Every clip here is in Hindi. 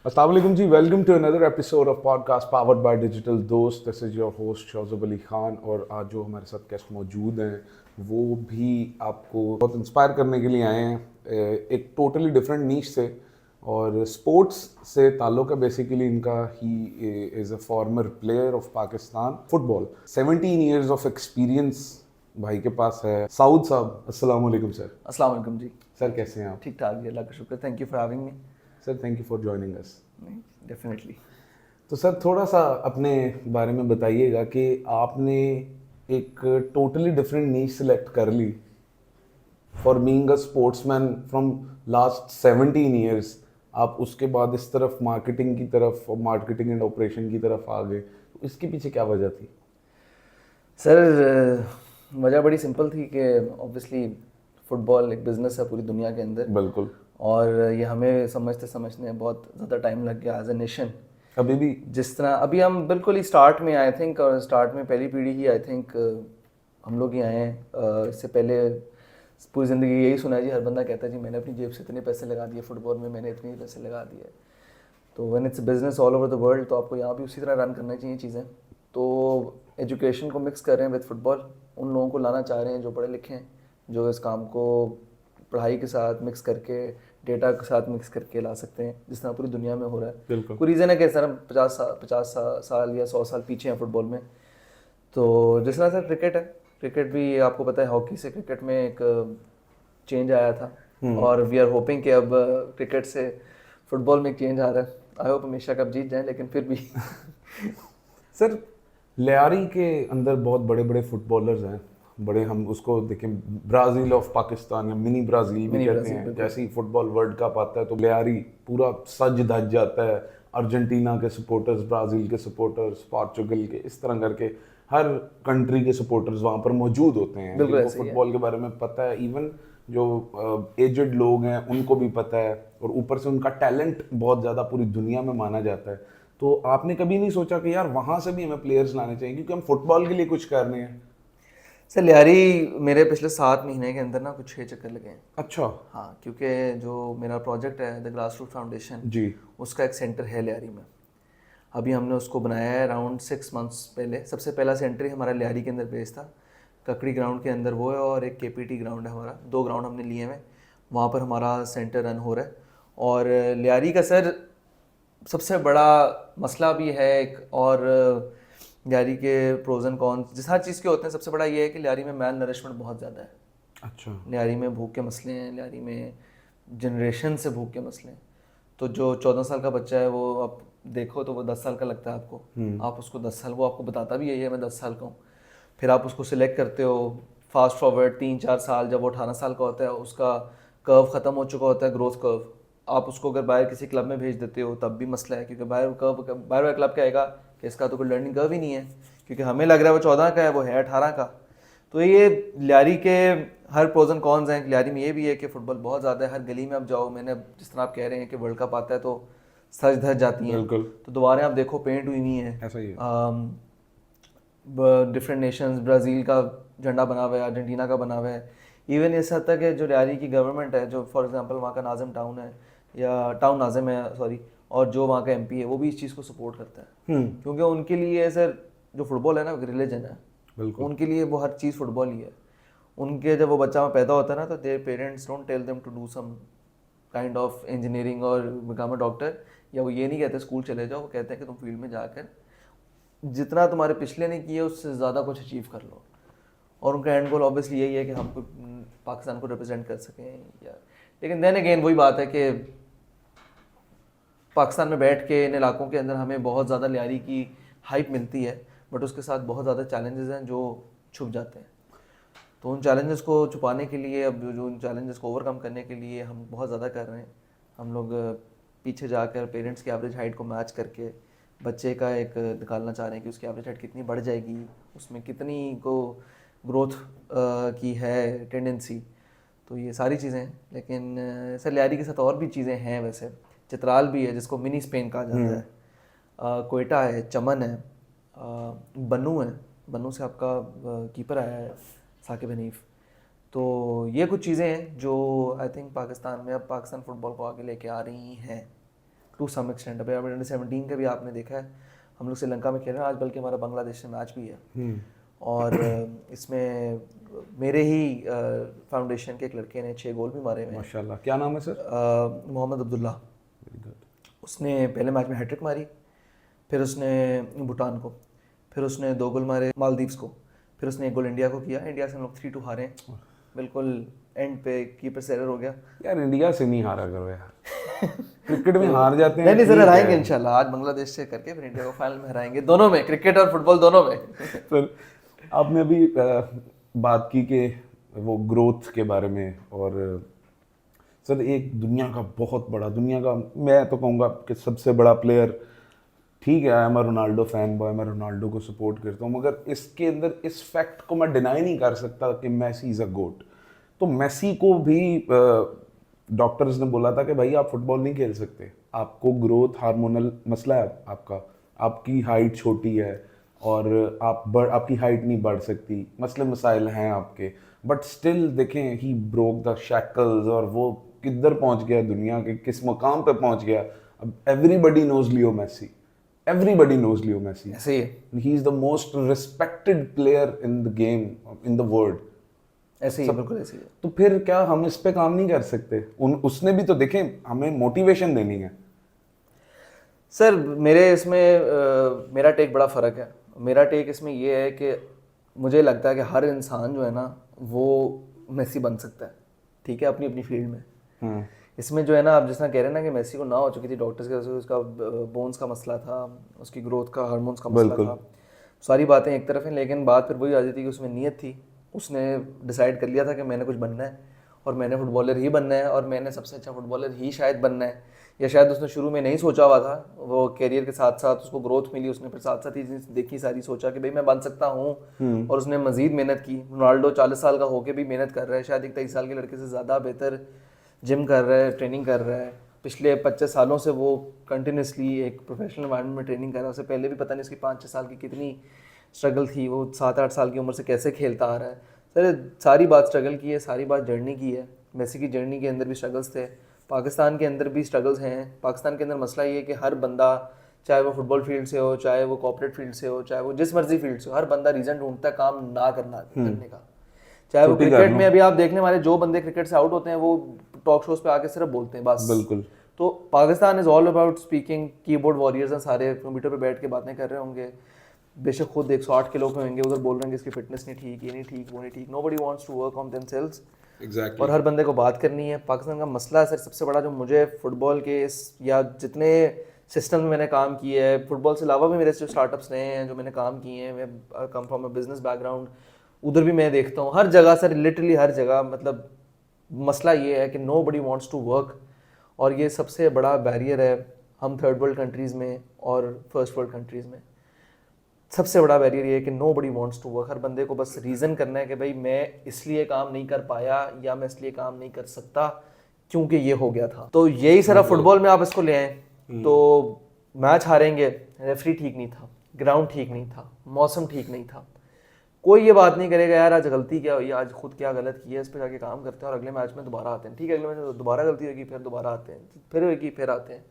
अस्सलाम वालेकुम जी, welcome to another episode of podcast powered by digital Dost. This is your host Shauzab Ali Khan. और आज जो हमारे साथ गेस्ट मौजूद हैं वो भी आपको बहुत इंस्पायर करने के लिए आए हैं एक टोटली डिफरेंट नीश से, और स्पोर्ट्स से ताल्लुक़ है बेसिकली इनका। He is a former player of Pakistan football. 17 years of experience भाई के पास है। साउद साहब, अस्सलाम वालेकुम सर। अस्सलाम वालेकुम जी। सर कैसे हैं आप? ठीक ठाक जी, अल्लाह का शुक्र। Thank you for having me. Sir thank you for joining us. Definitely. तो सर थोड़ा सा अपने बारे में बताइएगा कि आपने एक टोटली डिफरेंट नीश सेलेक्ट कर ली for being a sportsman from last 17 years. आप उसके बाद इस तरफ मार्केटिंग की तरफ, मार्केटिंग एंड ऑपरेशन की तरफ आ गए, तो इसके पीछे क्या वजह थी? सर वजह बड़ी सिंपल थी कि ऑब्वियसली फ़ुटबॉल एक बिज़नेस है पूरी दुनिया के अंदर, बिल्कुल। और ये हमें समझते समझने बहुत ज़्यादा टाइम लग गया एज ए नेशन। अभी भी जिस तरह अभी हम बिल्कुल ही स्टार्ट में आई थिंक, और स्टार्ट में पहली पीढ़ी ही आई थिंक हम लोग ही आए हैं। इससे पहले पूरी ज़िंदगी यही सुना है जी, हर बंदा कहता है जी मैंने अपनी जेब से इतने पैसे लगा दिए फुटबॉल में, मैंने इतने पैसे लगा दिए। तो when it's business all over the world, तो आपको यहाँ भी उसी तरह रन करना चाहिए चीज़ें। तो एजुकेशन को मिक्स कर रहे हैं विद फुटबॉल, उन लोगों को लाना चाह रहे हैं जो पढ़े लिखे हैं, जो इस काम को पढ़ाई के साथ मिक्स करके, डेटा के साथ मिक्स करके ला सकते हैं, जिस तरह पूरी दुनिया में हो रहा है। बिल्कुल। कोई रीज़न है कि सर हम 50 साल या 100 साल पीछे हैं फुटबॉल में। तो जिस तरह से क्रिकेट है, क्रिकेट भी आपको पता है हॉकी से क्रिकेट में एक चेंज आया था, और वी आर होपिंग कि अब क्रिकेट से फुटबॉल में एक चेंज आ रहा है। आई होप हमेशा कप जीत जाए, लेकिन फिर भी सर लियारी के अंदर बहुत बड़े बड़े फुटबॉलर्स हैं। बड़े, हम उसको देखें ब्राज़ील ऑफ पाकिस्तान या मिनी ब्राज़ील भी कहते हैं। जैसे ही फुटबॉल वर्ल्ड कप आता है तो लियारी पूरा सज धज जाता है। अर्जेंटीना के सपोर्टर्स, ब्राज़ील के सपोर्टर्स, पोर्चुगल के, इस तरह करके हर कंट्री के सपोर्टर्स वहाँ पर मौजूद होते हैं जिनको फुटबॉल के बारे में पता है। इवन जो एजड लोग हैं उनको भी पता है, और ऊपर से उनका टैलेंट बहुत ज़्यादा पूरी दुनिया में माना जाता है। तो आपने कभी नहीं सोचा कि यार वहाँ से भी हमें प्लेयर्स लाने चाहिए, क्योंकि हम फुटबॉल के लिए कुछ कर रहे हैं? सर लियारी मेरे पिछले 7 महीने के अंदर ना कुछ 6 चक्कर लगे हैं। अच्छा। हाँ, क्योंकि जो मेरा प्रोजेक्ट है द ग्रास रूट फाउंडेशन जी। उसका एक सेंटर है लियारी में। अभी हमने उसको बनाया है अराउंड 6 मंथ्स पहले। सबसे पहला सेंटर ही हमारा लियारी के अंदर बेस था, ककड़ी ग्राउंड के अंदर वो है, और एक केपीटी ग्राउंड है हमारा। 2 ग्राउंड हमने लिए हैं, वहाँ पर हमारा सेंटर रन हो रहा है। और लियारी का सर सबसे बड़ा मसला भी है एक, और लियारी के प्रोज एंड कॉन्स जिस हर चीज़ के होते हैं, सबसे बड़ा ये है कि लियारी में मैल नरिशमेंट बहुत ज़्यादा है। अच्छा। लियारी में भूख के मसले हैं, लियारी में जनरेशन से भूख के मसले हैं। तो जो 14 साल का बच्चा है वो आप देखो तो वो 10 साल का लगता है आपको। आप उसको 10 साल, वो आपको बताता भी यही है मैं 10 साल का हूँ। फिर आप उसको सिलेक्ट करते हो, फास्ट फॉरवर्ड 3-4 साल, जब वो 18 साल का होता है उसका कर्व ख़त्म हो चुका होता है, ग्रोथ कर्व। आप उसको अगर बाहर किसी क्लब में भेज देते हो तब भी मसला है, क्योंकि बाहर वाला क्लब कहेगा कि इसका तो कोई लर्निंग कर्व ही नहीं है, क्योंकि हमें लग रहा है वो 14 का है, वो है 18 का। तो ये लियारी के हर प्रोज एंड कॉन्स हैं। लियारी में ये भी है कि फुटबॉल बहुत ज़्यादा है, हर गली में आप जाओ, मैंने जिस तरह आप कह रहे हैं कि वर्ल्ड कप आता है तो सज धज जाती हैं, तो दोबारा आप देखो पेंट हुई नहीं है। ऐसा ही है। डिफरेंट नेशंस, ब्राज़ील का झंडा बना हुआ है, अर्जेंटीना का बना हुआ है। इवन इस हद तक है जो लियारी की गवर्नमेंट है, जो फॉर एग्जांपल वहाँ का नाजिम टाउन है, या टाउन नाजिम है सॉरी, और जो वहाँ का एमपी है वो भी इस चीज़ को सपोर्ट करता है, क्योंकि उनके लिए सर जो फुटबॉल है ना रिलीजन है, उनके लिए वो हर चीज़ फुटबॉल ही है। उनके जब वो बच्चा पैदा होता है ना, तो their parents don't tell them to do some kind of engineering और बिकम अ डॉक्टर, या वो ये नहीं कहते स्कूल चले जाओ, वो कहते हैं कि तुम फील्ड में जाकर जितना तुम्हारे पिछले ने किया उससे ज़्यादा कुछ अचीव कर लो। और उनका एंड गोल ऑब्वियसली यही है कि हम पाकिस्तान को रिप्रेजेंट कर सकें। या लेकिन देन अगेन वही बात है कि पाकिस्तान में बैठ के इन इलाकों के अंदर हमें बहुत ज़्यादा लियारी की हाइप मिलती है, बट उसके साथ बहुत ज़्यादा चैलेंजेस हैं जो छुप जाते हैं। तो उन चैलेंजेस को छुपाने के लिए, अब जो उन चैलेंजेस को ओवरकम करने के लिए हम बहुत ज़्यादा कर रहे हैं। हम लोग पीछे जाकर पेरेंट्स की एवरेज हाइट को मैच करके बच्चे का एक निकालना चाह रहे हैं कि उसकी एवरेज हाइट कितनी बढ़ जाएगी, उसमें कितनी को ग्रोथ की है टेंडेंसी। तो ये सारी चीज़ें हैं। लेकिन सर लियारी के साथ और भी चीज़ें हैं वैसे। चित्राल भी है जिसको मिनी स्पेन कहा जाता है, कोयटा है, चमन है, बनू है, बनू से आपका कीपर आया है साकिब हनीफ। तो ये कुछ चीज़ें हैं जो आई थिंक पाकिस्तान में अब पाकिस्तान फुटबॉल को आगे लेके आ रही हैं। To some extent. अभी अंडर-17 का भी आपने देखा है, हम लोग श्रीलंका में खेल रहे हैं आज, बल्कि हमारा बांग्लादेश से मैच भी है। और इसमें मेरे ही फाउंडेशन के एक लड़के ने 6 गोल भी मारे हुए हैं। माशाल्लाह। क्या नाम है sir? Mohammad Abdullah. Very good. उसने पहले मैच में हैट्रिक मारी, फिर उसने भूटान को, फिर उसने 2 गोल मारे मालदीव्स को, फिर उसने 1 गोल इंडिया को किया। इंडिया से हम लोग 3-2 हारे हैं, बिल्कुल एंड पे कीपर से एरर हो गया। यार इंडिया से नहीं हारा करो यार। क्रिकेट में हार जाते हैं। नहीं सर, हराएंगे इंशाल्लाह। आज बांग्लादेश से करके फिर इंडिया को फाइनल में हराएंगे, दोनों में, क्रिकेट और फुटबॉल दोनों में। सर आपने अभी बात की कि वो ग्रोथ के बारे में, और सर एक दुनिया का बहुत बड़ा, दुनिया का मैं तो कहूँगा कि सबसे बड़ा प्लेयर, ठीक है I M Ronaldo fan boy, मैं रोनाल्डो को सपोर्ट करता हूँ, मगर इसके अंदर इस फैक्ट को मैं डिनाई नहीं कर सकता कि मेसी इज़ अ गोट। तो मेसी को भी डॉक्टर्स ने बोला था कि भाई आप फुटबॉल नहीं खेल सकते, आपको ग्रोथ हार्मोनल मसला है आपका, आपकी हाइट छोटी है और आपकी हाइट नहीं बढ़ सकती, मसले मसाइल हैं आपके। बट स्टिल देखें, ही ब्रोक द शैकल्स, और वो किधर पहुंच गया, दुनिया के किस मकाम पे पहुंच गया। अब everybody knows Leo Messi, everybody knows Leo Messi. ऐसे ही he is the most respected player in the game, in the world. ऐसे ही, बिल्कुल ऐसे ही। तो फिर क्या हम इस पे काम नहीं कर सकते? उसने भी तो देखें, हमें मोटिवेशन देनी है। सर मेरे इसमें मेरा टेक बड़ा फ़र्क है। मेरा टेक इसमें ये है कि मुझे लगता है कि हर इंसान जो है ना वो मेसी बन सकता है, ठीक है, अपनी अपनी फील्ड में। इसमें जो है ना, आप जिस तरह कह रहे हैं ना कि मेसी को ना हो चुकी थी डॉक्टर्स की वजह से, उसका बोन्स का मसला था, उसकी ग्रोथ का, हार्मोन्स का मसला था, सारी बातें एक तरफ हैं, लेकिन बात फिर वही आ जाती कि उसमें नीयत थी। उसने डिसाइड कर लिया था कि मैंने कुछ बनना है और मैंने फुटबॉलर ही बनना है और मैंने सबसे अच्छा फुटबॉलर ही शायद बनना है, या शायद उसने शुरू में नहीं सोचा हुआ था। वो कैरियर के साथ साथ उसको ग्रोथ मिली, उसने फिर साथ साथ ही देखी सारी, सोचा कि भाई मैं बन सकता हूँ, और उसने मजीद मेहनत की। रोनाल्डो 40 साल का होकर भी मेहनत कर रहा है, शायद एक 23 साल के लड़के से ज़्यादा बेहतर जिम कर रहा है, ट्रेनिंग कर रहा है। पिछले 25 सालों से वो कंटिन्यूसली एक प्रोफेशनल एनवायरनमेंट में ट्रेनिंग कर रहा है। उससे पहले भी पता नहीं उसकी 5-6 साल की कितनी स्ट्रगल थी, वो 7-8 साल की उम्र से कैसे खेलता आ रहा है। सर सारी बात स्ट्रगल की है, सारी बात जर्नी की है। मेसी की जर्नी के अंदर भी स्ट्रगल्स थे, पाकिस्तान के अंदर भी स्ट्रगल्स हैं। पाकिस्तान के अंदर मसला ये है कि हर बंदा, चाहे वो फुटबॉल फील्ड से हो, चाहे वो कॉर्पोरेट फील्ड से हो, चाहे वो जिस मर्जी फील्ड से हो, हर बंदा रीज़न ढूंढता है काम ना करने का। चाहे वो क्रिकेट में, अभी आप देखने वाले जो बंदे क्रिकेट से आउट होते हैं वो टॉक शोज पे आके सिर्फ बोलते हैं बस। बिल्कुल। तो Pakistan is all about speaking, keyboard warriors हैं सारे, कंप्यूटर पे बैठ के बातें कर रहे होंगे, बेशक खुद 108 किलो के होंगे, उधर बोल रहे हैं कि इसकी फिटनेस नहीं ठीक, ये नहीं ठीक, वो नहीं ठीक। Nobody wants to work on themselves. Exactly. और हर बंदे को बात करनी है। पाकिस्तान का मसला है सर सबसे बड़ा, जो मुझे फुटबॉल के या जितने सिस्टम में मैंने काम किया है, फुटबॉल से अलावा भी मेरे जो स्टार्टअप्स रहे हैं, जो मैंने काम किए हैं, मैं come from a business background, उधर भी मैं देखता हूँ हर जगह सर, लिटरली हर जगह, मतलब मसला ये है कि नोबडी वांट्स टू वर्क। और ये सबसे बड़ा बैरियर है हम थर्ड वर्ल्ड कंट्रीज़ में और फर्स्ट वर्ल्ड कंट्रीज़ में। सबसे बड़ा बैरियर ये है कि नोबडी वांट्स टू वर्क। हर बंदे को बस रीज़न करना है कि भाई मैं इसलिए काम नहीं कर पाया या मैं इसलिए काम नहीं कर सकता क्योंकि ये हो गया था। तो यही सारा फुटबॉल में आप इसको ले आए तो मैच हारेंगे, रेफरी ठीक नहीं था, ग्राउंड ठीक नहीं था, मौसम ठीक नहीं था, कोई ये बात नहीं करेगा यार आज गलती क्या हुई, आज खुद क्या गलत किया, इस पर जाके काम करते हैं और अगले मैच में दोबारा आते हैं। ठीक है, अगले मैच में दोबारा गलती होगी, फिर दोबारा आते हैं, फिर होगी, फिर आते हैं।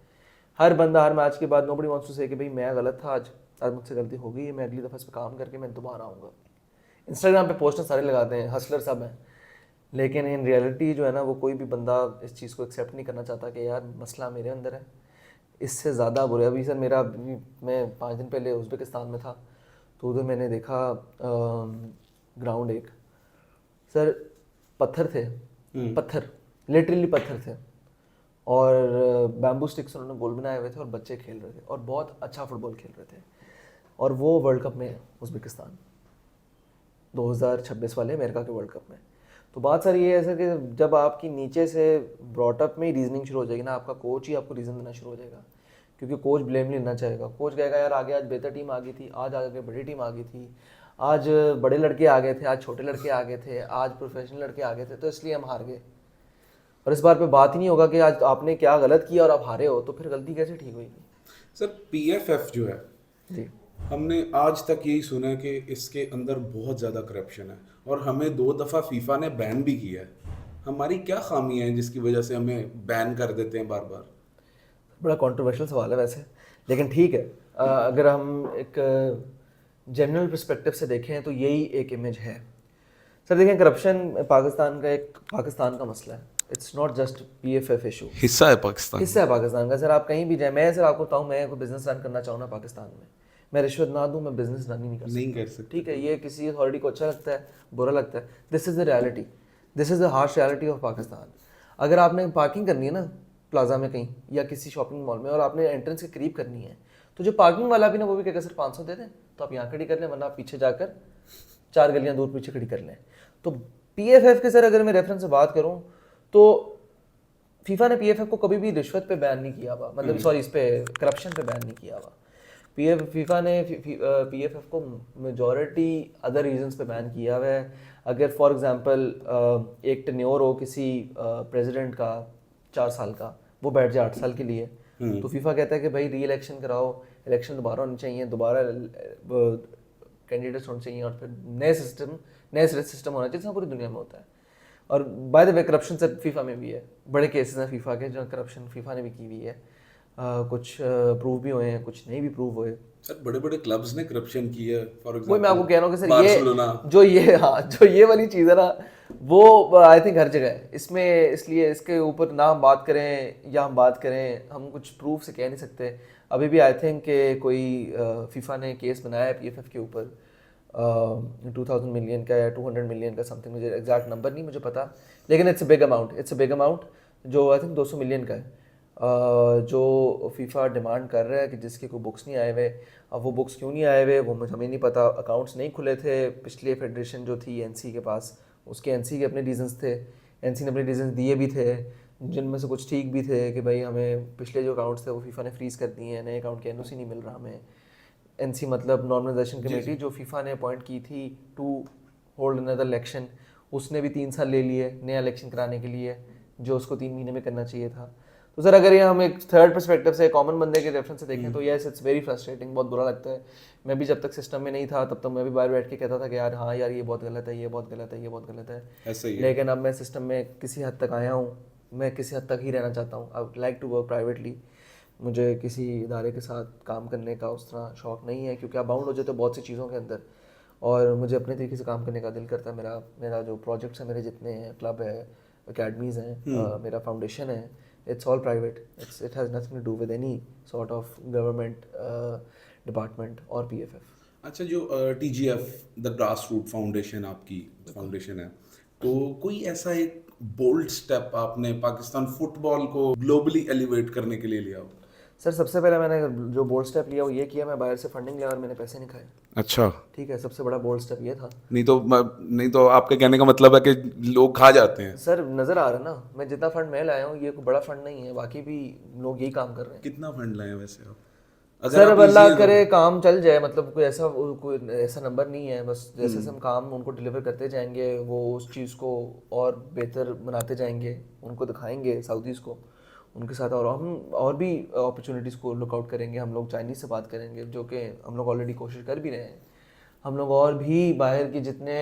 हर बंदा हर मैच के बाद नोबडी वांट्स टू से कि भाई मैं गलत था, आज मुझसे गलती हो गई है, मैं अगली दफ़ा इस पर काम करके मैं दोबारा आऊँगा। इंस्टाग्राम पे पोस्टर सारे लगाते हैं, हसलर सब हैं, लेकिन इन रियलिटी जो है ना वो कोई भी बंदा इस चीज़ को एक्सेप्ट नहीं करना चाहता कि यार मसला मेरे अंदर है, इससे ज़्यादा बुरा। अभी सर मेरा, मैं 5 दिन पहले उज़्बेकिस्तान में था, तो उधर मैंने देखा ग्राउंड, एक सर पत्थर थे, पत्थर लिटरली पत्थर थे, और बैम्बू स्टिक्स उन्होंने गोल बनाए हुए थे और बच्चे खेल रहे थे और बहुत अच्छा फुटबॉल खेल रहे थे। और वो वर्ल्ड कप में उज़्बेकिस्तान 2026 वाले अमेरिका के वर्ल्ड कप में। तो बात सर ये है सर कि जब आपकी नीचे से ब्रॉटअप में ही रीजनिंग शुरू हो जाएगी ना, आपका कोच ही आपको रीज़न देना शुरू हो जाएगा, क्योंकि कोच ब्लेम नहीं लेना चाहेगा। कोच कहेगा यार आगे आज बेहतर टीम आ गई थी, आज आगे बड़ी टीम आ गई थी, आज बड़े लड़के आ गए थे, आज छोटे लड़के आ गए थे, आज प्रोफेशनल लड़के आ गए थे, तो इसलिए हम हार गए। और इस बार पे बात ही नहीं होगा कि आज आपने क्या गलत किया और आप हारे हो, तो फिर गलती कैसे ठीक होगी। सर PFF जो है जी, हमने आज तक यही सुना है कि इसके अंदर बहुत ज़्यादा करप्शन है और हमें 2 दफ़ा फीफा ने बैन भी किया है। हमारी क्या खामी है जिसकी वजह से हमें बैन कर देते हैं बार बार? बड़ा कंट्रोवर्शियल सवाल है वैसे, लेकिन ठीक है। अगर हम एक जनरल पर्सपेक्टिव से देखें तो यही एक इमेज है। सर देखें, करप्शन पाकिस्तान का मसला है। It's not just PFF issue, हिस्सा है पाकिस्तान। हिस्सा है पाकिस्तान का। सर आप कहीं भी जाए, मैं सर आपको बताऊँ, मैं कोई बिजनेस रन करना चाहूँ ना पाकिस्तान में, मैं रिश्वत ना दूँ, मैं बिजनेस रन ही नहीं कर सकता। ठीक है, ये किसी अथॉरिटी को अच्छा लगता है, बुरा लगता है। This is the reality, this is the harsh reality of Pakistan. अगर आपने पार्किंग करनी है ना प्लाजा में कहीं या किसी शॉपिंग मॉल में, और आपने एंट्रेंस के करीब करनी है, तो जो पार्किंग वाला भी ना, वो भी कहेगा सर 500 दे दें तो आप यहाँ खड़ी कर लें, वरना आप पीछे जाकर 4 गलियाँ दूर पीछे खड़ी कर लें। तो PFF के सर अगर मैं रेफरेंस से बात करूँ तो फीफा ने PFF को कभी भी रिश्वत पे बैन नहीं किया हुआ, मतलब सॉरी इस पे करप्शन पे बैन नहीं किया हुआ। फीफा ने PFF को मेजॉरिटी अदर रीजंस पे बैन किया हुआ है। अगर फॉर एग्जांपल एक टेन्योर हो किसी प्रेसिडेंट का 4 साल का, वो बैठ जाए 8 साल के लिए, तो फीफा कहता है कि भाई री इलेक्शन कराओ, इलेक्शन दोबारा होनी चाहिए, दोबारा कैंडिडेट्स होने चाहिए, और फिर नए सिस्टम होना चाहिए, जैसा पूरी दुनिया में होता है। और by the way corruption sir FIFA में भी है, बड़े केसेस हैं फीफा के जो करप्शन फीफा ने भी की हुई है। कुछ प्रूव भी हुए हैं, कुछ नहीं भी प्रूव हुए। सर बड़े बड़े क्लब्स ने करप्शन की है, फॉर एग्जांपल वही मैं आपको कह रहा हूँ कि सर जो ये वाली चीज़ है ना, वो आई थिंक हर जगह है इसमें, इसलिए इसके ऊपर ना हम बात करें या हम बात करें, हम कुछ प्रूफ से कह नहीं सकते। अभी भी आई थिंक के कोई फीफा ने केस बनाया है PFF के ऊपर 2000 मिलियन का या 200 मिलियन का समथिंग, मुझे एग्जैक्ट नंबर नहीं मुझे पता, लेकिन इट्स अ बिग अमाउंट जो आई थिंक 200 मिलियन का है, जो फीफा डिमांड कर रहा है कि जिसके कोई बुक्स नहीं आए हुए। अब वो बुक्स क्यों नहीं आए हुए वो मुझे हमें नहीं पता, अकाउंट्स नहीं खुले थे पिछले फेडरेशन जो थी NC के पास, उसके NC के अपने रीजंस थे, NC ने अपने रीजंस दिए भी थे, जिनमें से कुछ ठीक भी थे कि भाई हमें पिछले जो अकाउंट्स थे वो फीफा ने फ्रीज कर दिए हैं, नए अकाउंट के NOC नहीं मिल रहा हमें। NC मतलब नॉर्मलाइजेशन कमेटी जो फीफा ने अपॉइंट की थी टू होल्ड अनदर इलेक्शन, उसने भी 3 साल ले लिए नया इलेक्शन कराने के लिए, जो उसको 3 महीने में करना चाहिए था। तो सर अगर ये हम एक थर्ड पर्सपेक्टिव से कॉमन बंदे के रेफरेंस से देखें तो यस इट्स वेरी फ्रस्ट्रेटिंग, बहुत बुरा लगता है। मैं भी जब तक सिस्टम में नहीं था तब तक मैं भी बाहर बैठ के कहता था कि यार हाँ यार ये बहुत गलत है, ये बहुत गलत है, ये बहुत गलत है, ऐसा ही है। लेकिन अब मैं सिस्टम में किसी हद तक आया हूँ, मैं किसी हद तक ही रहना चाहता हूँ। I would like to work privately, मुझे किसी इदारे के साथ काम करने का उस तरह शौक नहीं है, क्योंकि आप बाउंड हो जाते हो बहुत सी चीज़ों के अंदर, और मुझे अपने तरीके से काम करने का दिल करता है। मेरा जो प्रोजेक्ट्स हैं, मेरे जितने हैं, क्लब है, अकेडमीज़ हैं, मेरा फाउंडेशन है, it's all private, it has nothing to do with any sort of government department or PFF। अच्छा, जो TGF the grass root foundation आपकी फाउंडेशन है, तो कोई ऐसा एक बोल्ड स्टेप आपने पाकिस्तान फुटबॉल को ग्लोबली एलिवेट करने के लिए लिया हो? सर सबसे पहले मैंने जो बोल्ड स्टेप लिया वो ये किया, मैं बाहर से फंडिंग लिया और मैंने पैसे नहीं खाए। अच्छा। ठीक है, सबसे बड़ा बोल्ड स्टेप ये था। नहीं तो आपके कहने का मतलब है कि लोग खा जाते हैं। सर नज़र आ रहा है ना, मैं जितना फंड मैं लाया हूँ ये कोई बड़ा फंड नहीं है, बाकी भी लोग यही काम कर रहे हैं। कितना फंड लाए वैसे आप? सर अब अल्लाह करे काम चल जाए, मतलब कोई ऐसा नंबर नहीं है, बस जैसे जैसे हम काम उनको डिलीवर करते जाएंगे वो उस चीज़ को और बेहतर बनाते जाएंगे, उनको दिखाएंगे सऊदीज़ को उनके साथ, और हम और भी अपॉर्चुनिटीज़ को लुकआउट करेंगे। हम लोग चाइनीज़ से बात करेंगे, जो कि हम लोग ऑलरेडी कोशिश कर भी रहे हैं। हम लोग और भी बाहर की जितने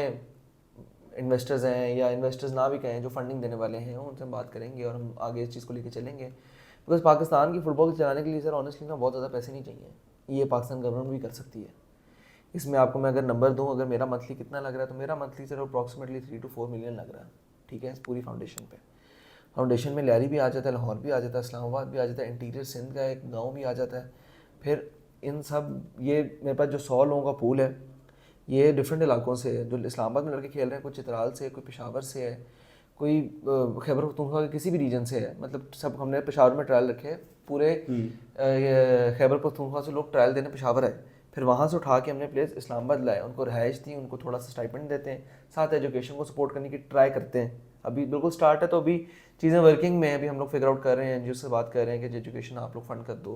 इन्वेस्टर्स हैं या इन्वेस्टर्स ना भी कहें जो फंडिंग देने वाले हैं, उनसे हम बात करेंगे और हम आगे इस चीज़ को लेकर चलेंगे। बिकॉज पाकिस्तान की फुटबॉल चलाने के लिए सर ऑनेस्टली ना बहुत ज़्यादा पैसे नहीं चाहिए, ये पाकिस्तान गवर्नमेंट भी कर सकती है। इसमें आपको मैं अगर नंबर दूं, अगर मेरा मंथली कितना लग रहा है, तो मेरा monthly sir approximately 3 to 4 million लग रहा है। ठीक है, इस पूरी फाउंडेशन पे। फाउंडेशन में लियारी भी आ जाता है, लाहौर भी आ जाता है, इस्लामाबाद भी आ जाता है, इंटीरियर सिंध का एक गाँव भी आ जाता है। फिर इन सब ये मेरे पास जो 100 लोगों का पूल है, ये डिफरेंट इलाकों से है, जो इस्लामाबाद में लड़के खेल रहे हैं, कोई चित्राल से, कोई पेशावर से है, कोई खैबर पख्तूनख्वा के किसी भी रीजन से है। मतलब सब हमने पेशावर में ट्रायल रखे हैं, पूरे खैबर पख्तूनख्वा से लोग ट्रायल देने पेशावर आए, फिर वहाँ से उठा के हमने प्लेस इस्लामाबाद लाए, उनको रिहाइश दी, उनको थोड़ा सा स्टाइपेंड देते हैं, साथ एजुकेशन को सपोर्ट करने की ट्राई करते हैं। अभी बिल्कुल स्टार्ट है, तो अभी चीज़ें वर्किंग में है, अभी हम लोग फिगर आउट कर रहे हैं, NGO से बात कर रहे हैं कि एजुकेशन आप लोग फंड कर दो,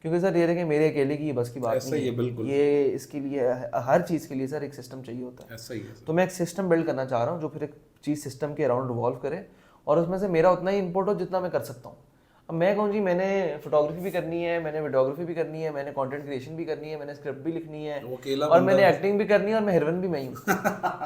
क्योंकि सर ये देखें मेरे अकेले की बस की बात नहीं है, बिल्कुल। ये इसके लिए हर चीज़ के लिए सर एक सिस्टम चाहिए होता है। ऐसा ही है। तो मैं एक सिस्टम बिल्ड करना चाह रहा हूँ जो फिर एक चीज़ सिस्टम के अराउंड रिवॉल्व करे, और उसमें से मेरा उतना ही इनपुट हो जितना मैं कर सकता हूँ। अब मैं कहूँ जी मैंने फोटोग्राफी भी करनी है, मैंने वीडियोग्राफी भी करनी है, मैंने कंटेंट क्रिएशन भी करनी है, मैंने स्क्रिप्ट भी लिखनी है, और मैंने एक्टिंग भी करनी है, और मैं हीरोइन भी मैं ही हूँ।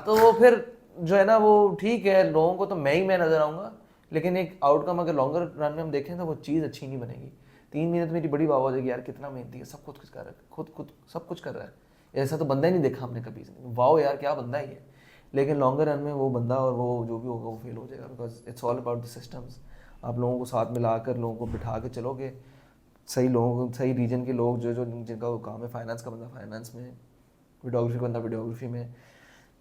तो वो फिर जो है ना वो ठीक है, लोगों को तो मैं नज़र आऊँगा, लेकिन एक आउटकम अगर लॉन्गर रन में हम देखें तो वो चीज़ अच्छी नहीं बनेगी। 3 महीने तो मेरी बड़ी वाह हो जाएगी यार, कितना मेहनती है, सब कुछ कर रहा है, खुद सब कुछ कर रहा है, ऐसा तो बंदा ही नहीं देखा हमने कभी, वाह यार क्या बंदा है ये। लेकिन लॉन्गर रन में वो बंदा और वो जो भी होगा वो फेल हो जाएगा, because it's all about the systems. आप लोगों को साथ मिलाकर, लोगों को बिठा के चलोगे, सही लोगों, सही रीजन के लोग जो जिनका वो काम है, फाइनेंस का बंदा फाइनेंस में, वीडियोग्राफी का बंदा वीडियोग्राफी में,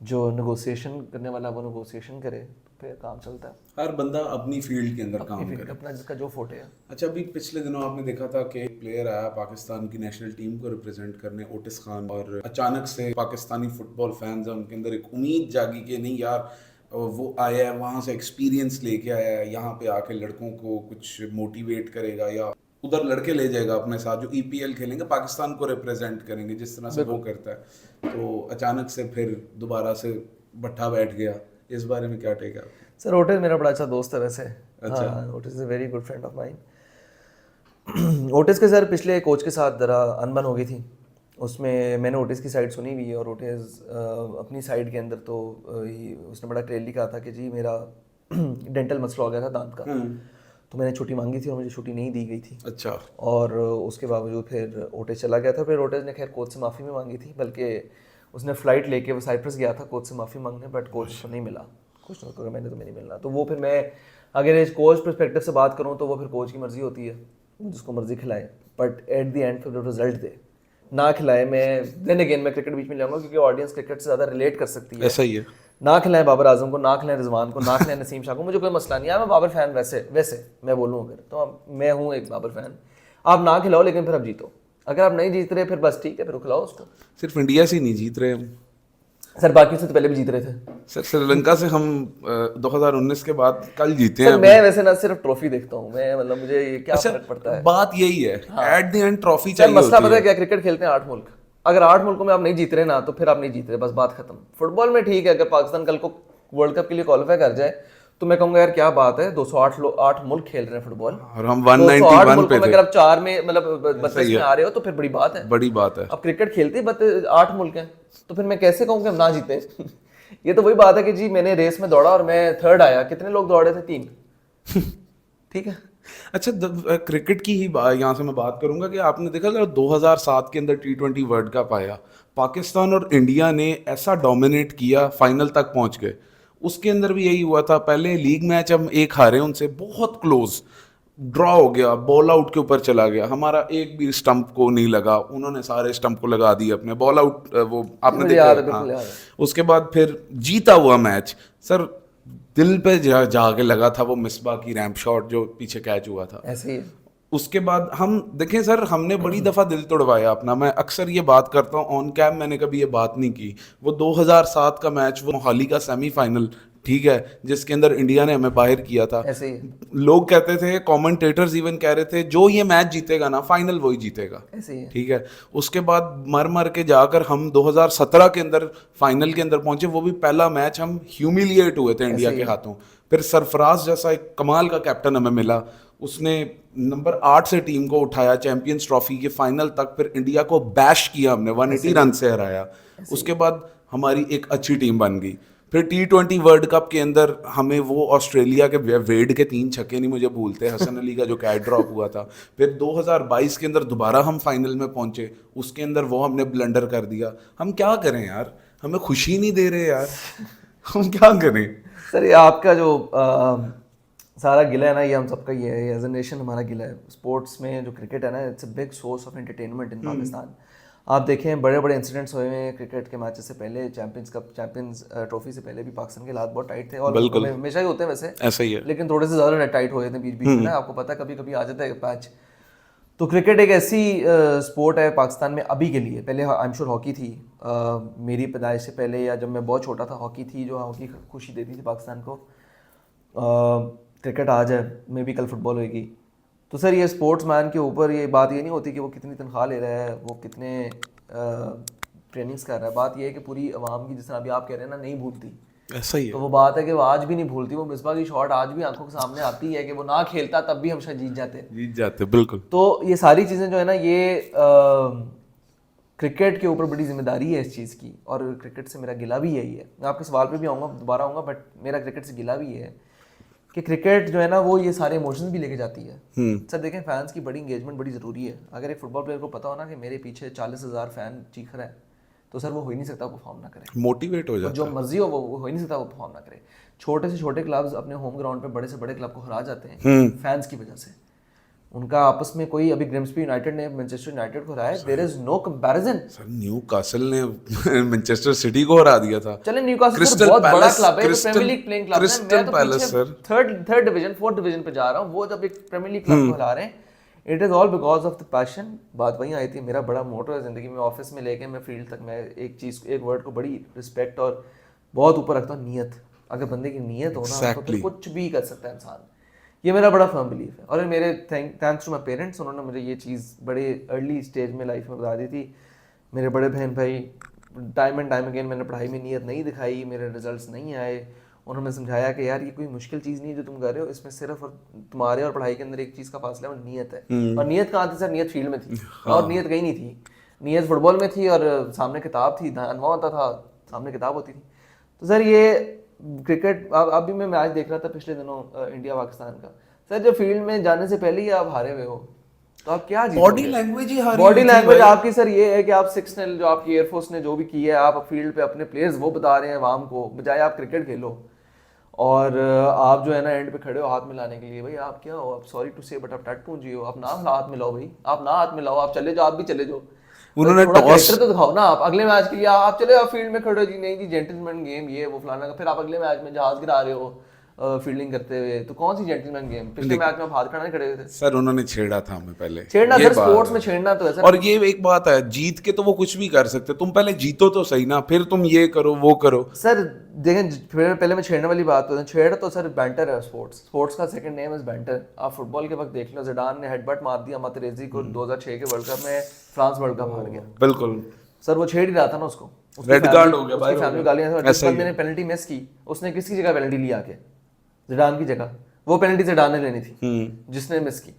जो नेगोशिएशन करने वाला वो नेगोशिएशन करे, तो फिर काम चलता है। हर बंदा अपनी फील्ड के अंदर काम करे, अपना जिसका जो फोटे है। अच्छा, अभी पिछले दिनों आपने देखा था कि एक प्लेयर आया पाकिस्तान की नेशनल टीम को रिप्रेजेंट करने, ओटिस खान, और अचानक से पाकिस्तानी फुटबॉल फैंस हैं उनके अंदर एक उम्मीद जागी कि नहीं यार वो आया है वहाँ से एक्सपीरियंस लेके आया है, यहाँ पे आके लड़कों को कुछ मोटिवेट करेगा या उधर लड़के ले जाएगा अपने साथ जो ईपीएल खेलेंगे, पाकिस्तान को रिप्रेजेंट करेंगे जिस तरह से वो करता है। तो अचानक से फिर दोबारा से भट्ठा बैठ गया, इस बारे में क्या टेक है? सर ओटिस मेरा बड़ा अच्छा दोस्त है वैसे। अच्छा। हाँ, Otis is a very good friend of mine. Otis के सर पिछले कोच के साथ जरा अनबन हो गई थी, उसमें मैंने ओटिस की साइड सुनी हुई है, और ओटिस अपनी साइड के अंदर तो उसने बड़ा क्लियरली कहा था कि जी मेरा डेंटल मसला हो गया था दांत का, तो मैंने छुट्टी मांगी थी और मुझे छुट्टी नहीं दी गई थी। अच्छा। और उसके बावजूद फिर ओटिस चला गया था। फिर ओटिस ने खैर कोच से माफ़ी भी मांगी थी, बल्कि उसने फ़्लाइट लेके वो साइप्रस गया था कोच से माफ़ी मांगने, बट कोच को नहीं मिला, कोच ने कहा मैंने तो नहीं मिलना। तो वो फिर मैं अगर इस कोच परस्पेक्टिव से बात करूँ तो वो फिर कोच की मर्ज़ी होती है, जिसको मर्ज़ी खिलाए, बट एट द एंड फिर रिजल्ट दे, ना खिलाए। मैं देन अगेन मैं क्रिकेट बीच में लाऊंगा क्योंकि ऑडियंस क्रिकेट से ज़्यादा रिलेट कर सकती है। ऐसा ही है। ना खिलाएं बाबर आजम को, ना खिलाएं रिजवान को, ना खिलाएं नसीम शाह को, मुझे कोई मसला नहीं है। मैं बाबर फैन वैसे मैं बोलूँ अगर तो मैं हूँ एक बाबर फैन। आप ना खिलाओ लेकिन फिर आप जीतो। अगर आप नहीं जीत रहे फिर बस ठीक है, फिर खिलाओ उसको। सिर्फ इंडिया से ही नहीं जीत रहे हम सर, बाकी से तो पहले भी जीत रहे थे सर। श्रीलंका से हम 2019 के बाद कल जीते सर। हैं। मैं वैसे ना सिर्फ ट्रॉफी देखता हूँ मैं, मतलब मुझे ये क्या फर्क पड़ता है। बात यही है, at the end trophy sir चाहिए मसला होती पता है है। क्या, क्रिकेट खेलते हैं 8 मुल्क, अगर 8 मुल्कों में आप नहीं जीत रहे ना तो फिर आप नहीं जीत रहे, बस बात खत्म। फुटबॉल में ठीक है, अगर पाकिस्तान कल को वर्ल्ड कप के लिए क्वालिफाई कर जाए तो मैं कहूंगा यार क्या बात है, 208 मुल्क खेल रहे हैं फुटबॉल और हम 208 191 मुल्कों पे में थे। अगर आप 4 में मतलब 32 में आ रहे हो तो फिर बड़ी बात है, बड़ी बात है। अब क्रिकेट खेलते ही 8 मुल्क हैं, तो फिर मैं कैसे कहूँ कि हम ना जीते। ये तो वही बात है कि जी मैंने रेस में दौड़ा और मैं 3rd आया, कितने लोग दौड़े थे? 3। ठीक है। अच्छा, क्रिकेट की ही यहाँ से मैं बात करूंगा कि आपने देखा था 2007 के अंदर T20 वर्ल्ड कप आया, पाकिस्तान और इंडिया ने ऐसा डोमिनेट किया, फाइनल तक पहुंच गए। उसके अंदर भी यही हुआ था, पहले लीग मैच हम एक हारे उनसे, बहुत क्लोज ड्रॉ हो गया, बॉल आउट के ऊपर चला गया, हमारा एक भी स्टंप को नहीं लगा, उन्होंने सारे स्टंप को लगा दिए अपने, बॉल आउट वो आपने मुझे देखा याद है, है? बिल्कुल हाँ। याद है। उसके बाद फिर जीता हुआ मैच सर, दिल पे जाके लगा था वो मिसबा की रैंप शॉट जो पीछे कैच हुआ था। ऐसे ही है। उसके बाद हम देखें सर, हमने बड़ी दफ़ा दिल तोड़वाया अपना। मैं अक्सर ये बात करता हूँ ऑन कैम, मैंने कभी ये बात नहीं की। वो 2007 का मैच, वो मोहाली का सेमीफाइनल, ठीक है, जिसके अंदर इंडिया ने हमें बाहर किया था। ऐसे ही है। लोग कहते थे, कमेंटेटर्स इवन कह रहे थे, जो ये मैच जीतेगा ना फाइनल वही जीतेगा। ऐसे ही है। ठीक है। उसके बाद मर मर के जाकर हम 2017 के अंदर फाइनल के अंदर पहुंचे, वो भी पहला मैच हम ह्यूमिलिएट हुए थे इंडिया के हाथों। फिर सरफराज जैसा एक कमाल का कैप्टन हमें मिला, उसने नंबर 8 से टीम को उठाया चैंपियंस ट्रॉफी के फाइनल तक, फिर इंडिया को बैश किया हमने, 180 रन से हराया। उसके बाद हमारी एक अच्छी टीम बन गई। फिर T20 वर्ल्ड कप के अंदर हमें वो ऑस्ट्रेलिया के वेड के 3 छक्के नहीं मुझे भूलते, हसन अली का जो कैच ड्रॉप हुआ था। फिर 2022 के अंदर दोबारा हम फाइनल में पहुंचे, उसके अंदर वो हमने ब्लंडर कर दिया। हम क्या करें यार, हमें खुशी नहीं दे रहे यार, हम क्या करें? सर ये आपका जो सारा गिला है ना, ये हम सबका ही है, एज ए नेशन हमारा गिला है। स्पोर्ट्स में जो क्रिकेट है ना, it's a big source of entertainment इन पाकिस्तान। आप देखें बड़े बड़े इंसिडेंट्स हुए हैं क्रिकेट के मैचेस से पहले, चैंपियंस ट्रॉफी से पहले भी पाकिस्तान के हालात बहुत टाइट थे, और हमेशा ही होते हैं वैसे, ऐसा ही है। लेकिन थोड़े से ज़्यादा टाइट हुए थे बीच बीच में ना, आपको पता है कभी कभी आ जाता है पैच। तो क्रिकेट एक ऐसी स्पोर्ट है पाकिस्तान में अभी के लिए, पहले आई एम श्योर हॉकी थी, मेरी पैदाइश से पहले या जब मैं बहुत छोटा था हॉकी थी, जो हॉकी खुशी देती थी पाकिस्तान को। क्रिकेट आज है, मे भी कल फुटबॉल होगी। तो सर ये स्पोर्ट्स मैन के ऊपर ये बात ये नहीं होती कि वो कितनी तनख्वाह ले रहा है, वो कितने ट्रेनिंग्स कर रहा है। बात ये है कि पूरी आवाम की, जिस तरह अभी आप कह रहे हैं ना, नहीं भूलती। ऐसा ही है। तो वो बात है कि वो आज भी नहीं भूलती, वो मिसबा की शॉट आज भी आंखों के सामने आती है कि वो ना खेलता तब भी हम शायद जीत जाते। बिल्कुल। तो ये सारी चीज़ें जो है ना, ये क्रिकेट के ऊपर बड़ी जिम्मेदारी है इस चीज़ की, और क्रिकेट से मेरा गिला भी यही है। मैं आपके सवाल पे भी आऊँगा, दोबारा आऊँगा, बट मेरा क्रिकेट से गिला भी है कि क्रिकेट जो है ना वो ये सारे इमोशंस भी लेके जाती है। सर देखें, फैंस की बड़ी इंगेजमेंट बड़ी ज़रूरी है। अगर एक फुटबॉल प्लेयर को पता हो ना कि मेरे पीछे 40,000 फैन चीख रहा है, तो सर वो हो ही नहीं सकता परफॉर्म ना करे। मोटिवेट हो वो जाता जो है। मर्जी हो ही नहीं सकता वो परफॉर्म ना करे। छोटे से छोटे क्लब्स अपने होम ग्राउंड पे बड़े से बड़े क्लब को हरा जाते हैं फैंस की वजह से। उनका आपस में कोई, अभी ग्रिम्सबी यूनाइटेड ने मैनचेस्टर यूनाइटेड को हराया, there is no comparison. Sir Newcastle ने मैनचेस्टर सिटी को हरा दिया था। चले न्यूकासल सर क्रिस्टल बहुत बड़ा पैलेस, क्लब है, Crystal Premier League playing club है। क्रिस्टल मैं तो पैलेस पीछे sir. Third division, fourth division पे जा रहा हूँ, वो जब एक प्रीमियर लीग क्लब को हरा रहे हैं। It is all because of the passion. बात वहीं आई थी, मेरा बड़ा मोटो है जिंदगी में, ऑफिस में लेके मैं फील्ड तक, मैं एक चीज, एक वर्ड को बड़ी रिस्पेक्ट और बहुत ऊपर रखता हूँ, नीयत। अगर बंदे की नीयत हो ना तो फिर कुछ भी कर सकता है इंसान। ये मेरा बड़ा फर्म बिलीफ है। और मेरे थैंक्स टू माई पेरेंट्स, उन्होंने मुझे ये चीज़ बड़े अर्ली स्टेज में लाइफ में बता दी थी। मेरे बड़े बहन भाई, टाइम एंड टाइम अगेन मैंने पढ़ाई में नीयत नहीं दिखाई, मेरे रिजल्ट्स नहीं आए, उन्होंने समझाया कि यार ये कोई मुश्किल चीज़ नहीं है जो तुम कर रहे हो, इसमें सिर्फ और तुम्हारे और पढ़ाई के अंदर एक चीज़ का फासला है, वो नीयत है। और नीयत कहाँ थी सर? नीयत फील्ड में थी। और नीयत कहीं नहीं थी, नीयत फुटबॉल में थी और सामने किताब थी, अनवा होता था, सामने किताब होती थी। तो सर ये क्रिकेट, अभी मैं मैच देख रहा था पिछले दिनों इंडिया पाकिस्तान का। सर जब फील्ड में जाने से पहले ही आप हारे हुए हो तो आप क्या जीतोगे? बॉडी लैंग्वेज ही हारी बॉडी हुई थी लैंग्वेज भाई। आपकी सर ये है कि आप 6-0 जो आपकी एयरफोर्स ने जो भी की है, आप फील्ड पे अपने प्लेयर्स वो बता रहे हैं आवाम को, बजाय आप क्रिकेट खेलो। और आप जो है ना एंड पे खड़े हो हाथ मिलाने के लिए। भाई आप क्या हो? आप सॉरी टू से बट आप टट पूंजी हो। आप ना हाथ मिलाओ भाई, आप ना हाथ मिलाओ, आप चले जाओ, आप भी चले जाओ। उन्होंने थोड़ा टॉस, कैरेक्टर तो दिखाओ ना। आप अगले मैच के लिए आप चले, आप फील्ड में खड़े हो जी, नहीं जी जेंटलमैन गेम ये वो फलाना का, फिर आप अगले मैच में जहाज गिरा रहे हो फील्डिंग करते हुए, तो कौन सी जेंटलमैन गेम? पिछले मैच में आप हाथ खड़ा नहीं खड़े हुए थे। सर उन्होंने छेड़ा था हमें पहले, छेड़ना ये सर, बात स्पोर्ट्स है। में छेड़ना तो है सर। और ये एक बात है, जीत के तो वो कुछ भी कर सकते, तुम पहले जीतो तो सही ना, फिर तुम ये करो वो करो। सर देखें, पहले मैं छेड़ने वाली बात तो छेड़ तो सर बैंटर है। स्पोर्ट्स का सेकंड नेम इज बैंटर। आप फुटबॉल के वक्त देख लो, जिडान ने हेडबट मार दिया मातेरेजी को 2006 के वर्ल्ड कप में, फ्रांस वर्ल्ड कप हार गया। बिल्कुल सर वो छेड़ ही रहा था ना उसको, रेड कार्ड हो गया, उसकी बाहर हो फैमिली गया। गालियां। जिस ऐसा ही बंदे ने पेनल्टी मिस की, उसने किसकी जगह पेनल्टी ली आके? जिडान की जगह। वो पेनल्टी जिडान ने लेनी थी जिसने मिस की।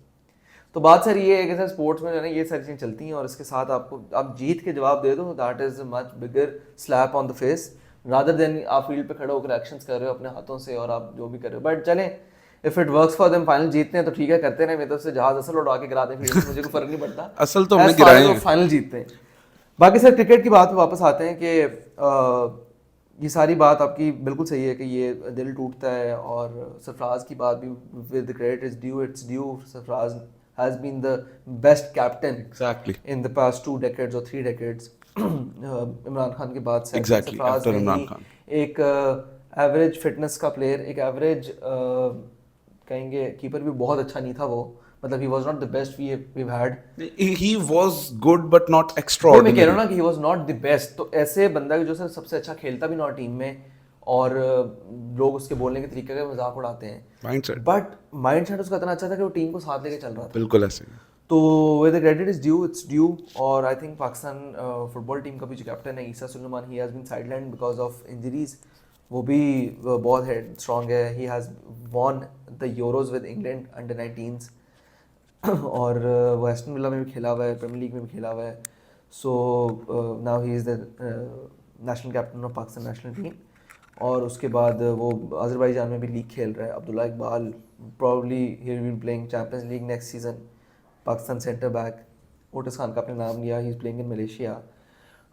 तो बात सर ये है कि सर स्पोर्ट्स में जो है ना ये सारी चीज़ें चलती हैं, और इसके साथ आपको, आप जीत के जवाब दे दो, that is much bigger slap on the face rather than आप फील्ड पे खड़े होकर एक्शंस कर रहे हो अपने हाथों से और आप जो भी कर रहे हो। बट चलें, if it works for them, final जीतते हैं तो ठीक है, करते रहे। मेरे तरफ से जहाज असल उड़ा के गिरा दें फील्ड में, मुझे कोई फर्क नहीं पड़ता। असल तो हमने As far as गिराए वो हैं। फाइनल जीतते हैं। बाकी सर क्रिकेट की बात पे वापस आते हैं कि ये सारी बात आपकी बिल्कुल सही है कि ये दिल टूटता है। और सरफराज की बात भी, with the credit is due, it's due. Sarfaraz has been the best captain exactly in the past 2 decades और 3 decades। इमरान खान के बाद से Exactly, सरफराज after ने इमरान ही खान। एक एवरेज फिटनेस का प्लेयर, एक एवरेज कहेंगे कीपर भी बहुत अच्छा नहीं था वो, मतलब he was not the best we had. He was good but not वो मैं कह रहा हूँ एक्स्ट्राऑर्डिनरी। ना कि he was not the best. तो ऐसे बंदा जो सर सबसे अच्छा खेलता भी ना टीम में, और लोग उसके बोलने के तरीके का मजाक उड़ाते हैं, माइंडसेट बट माइंडसेट उसका इतना अच्छा था कि वो टीम को साथ लेके चल रहा था। बिल्कुल ऐसे ही। तो with the credit is due, it's due. और I think Pakistan football team का भी जो कैप्टन है Isa Suleman, he has been sideline because of injuries. वो भी बहुत हेड स्ट्रॉन्ग है। He has won the Euros with England under nineteens और वो एस्टन विला में भी खेला हुआ है, प्रीमियर लीग में भी खेला हुआ है। So now he is the national captain of Pakistan national team. और उसके बाद वो अजरबैजान में भी लीग खेल रहा है। Abdullah Iqbal probably he will be playing champions league next season. Pakistan centre back Otis Khan का आपने नाम लिया, he is playing in Malaysia.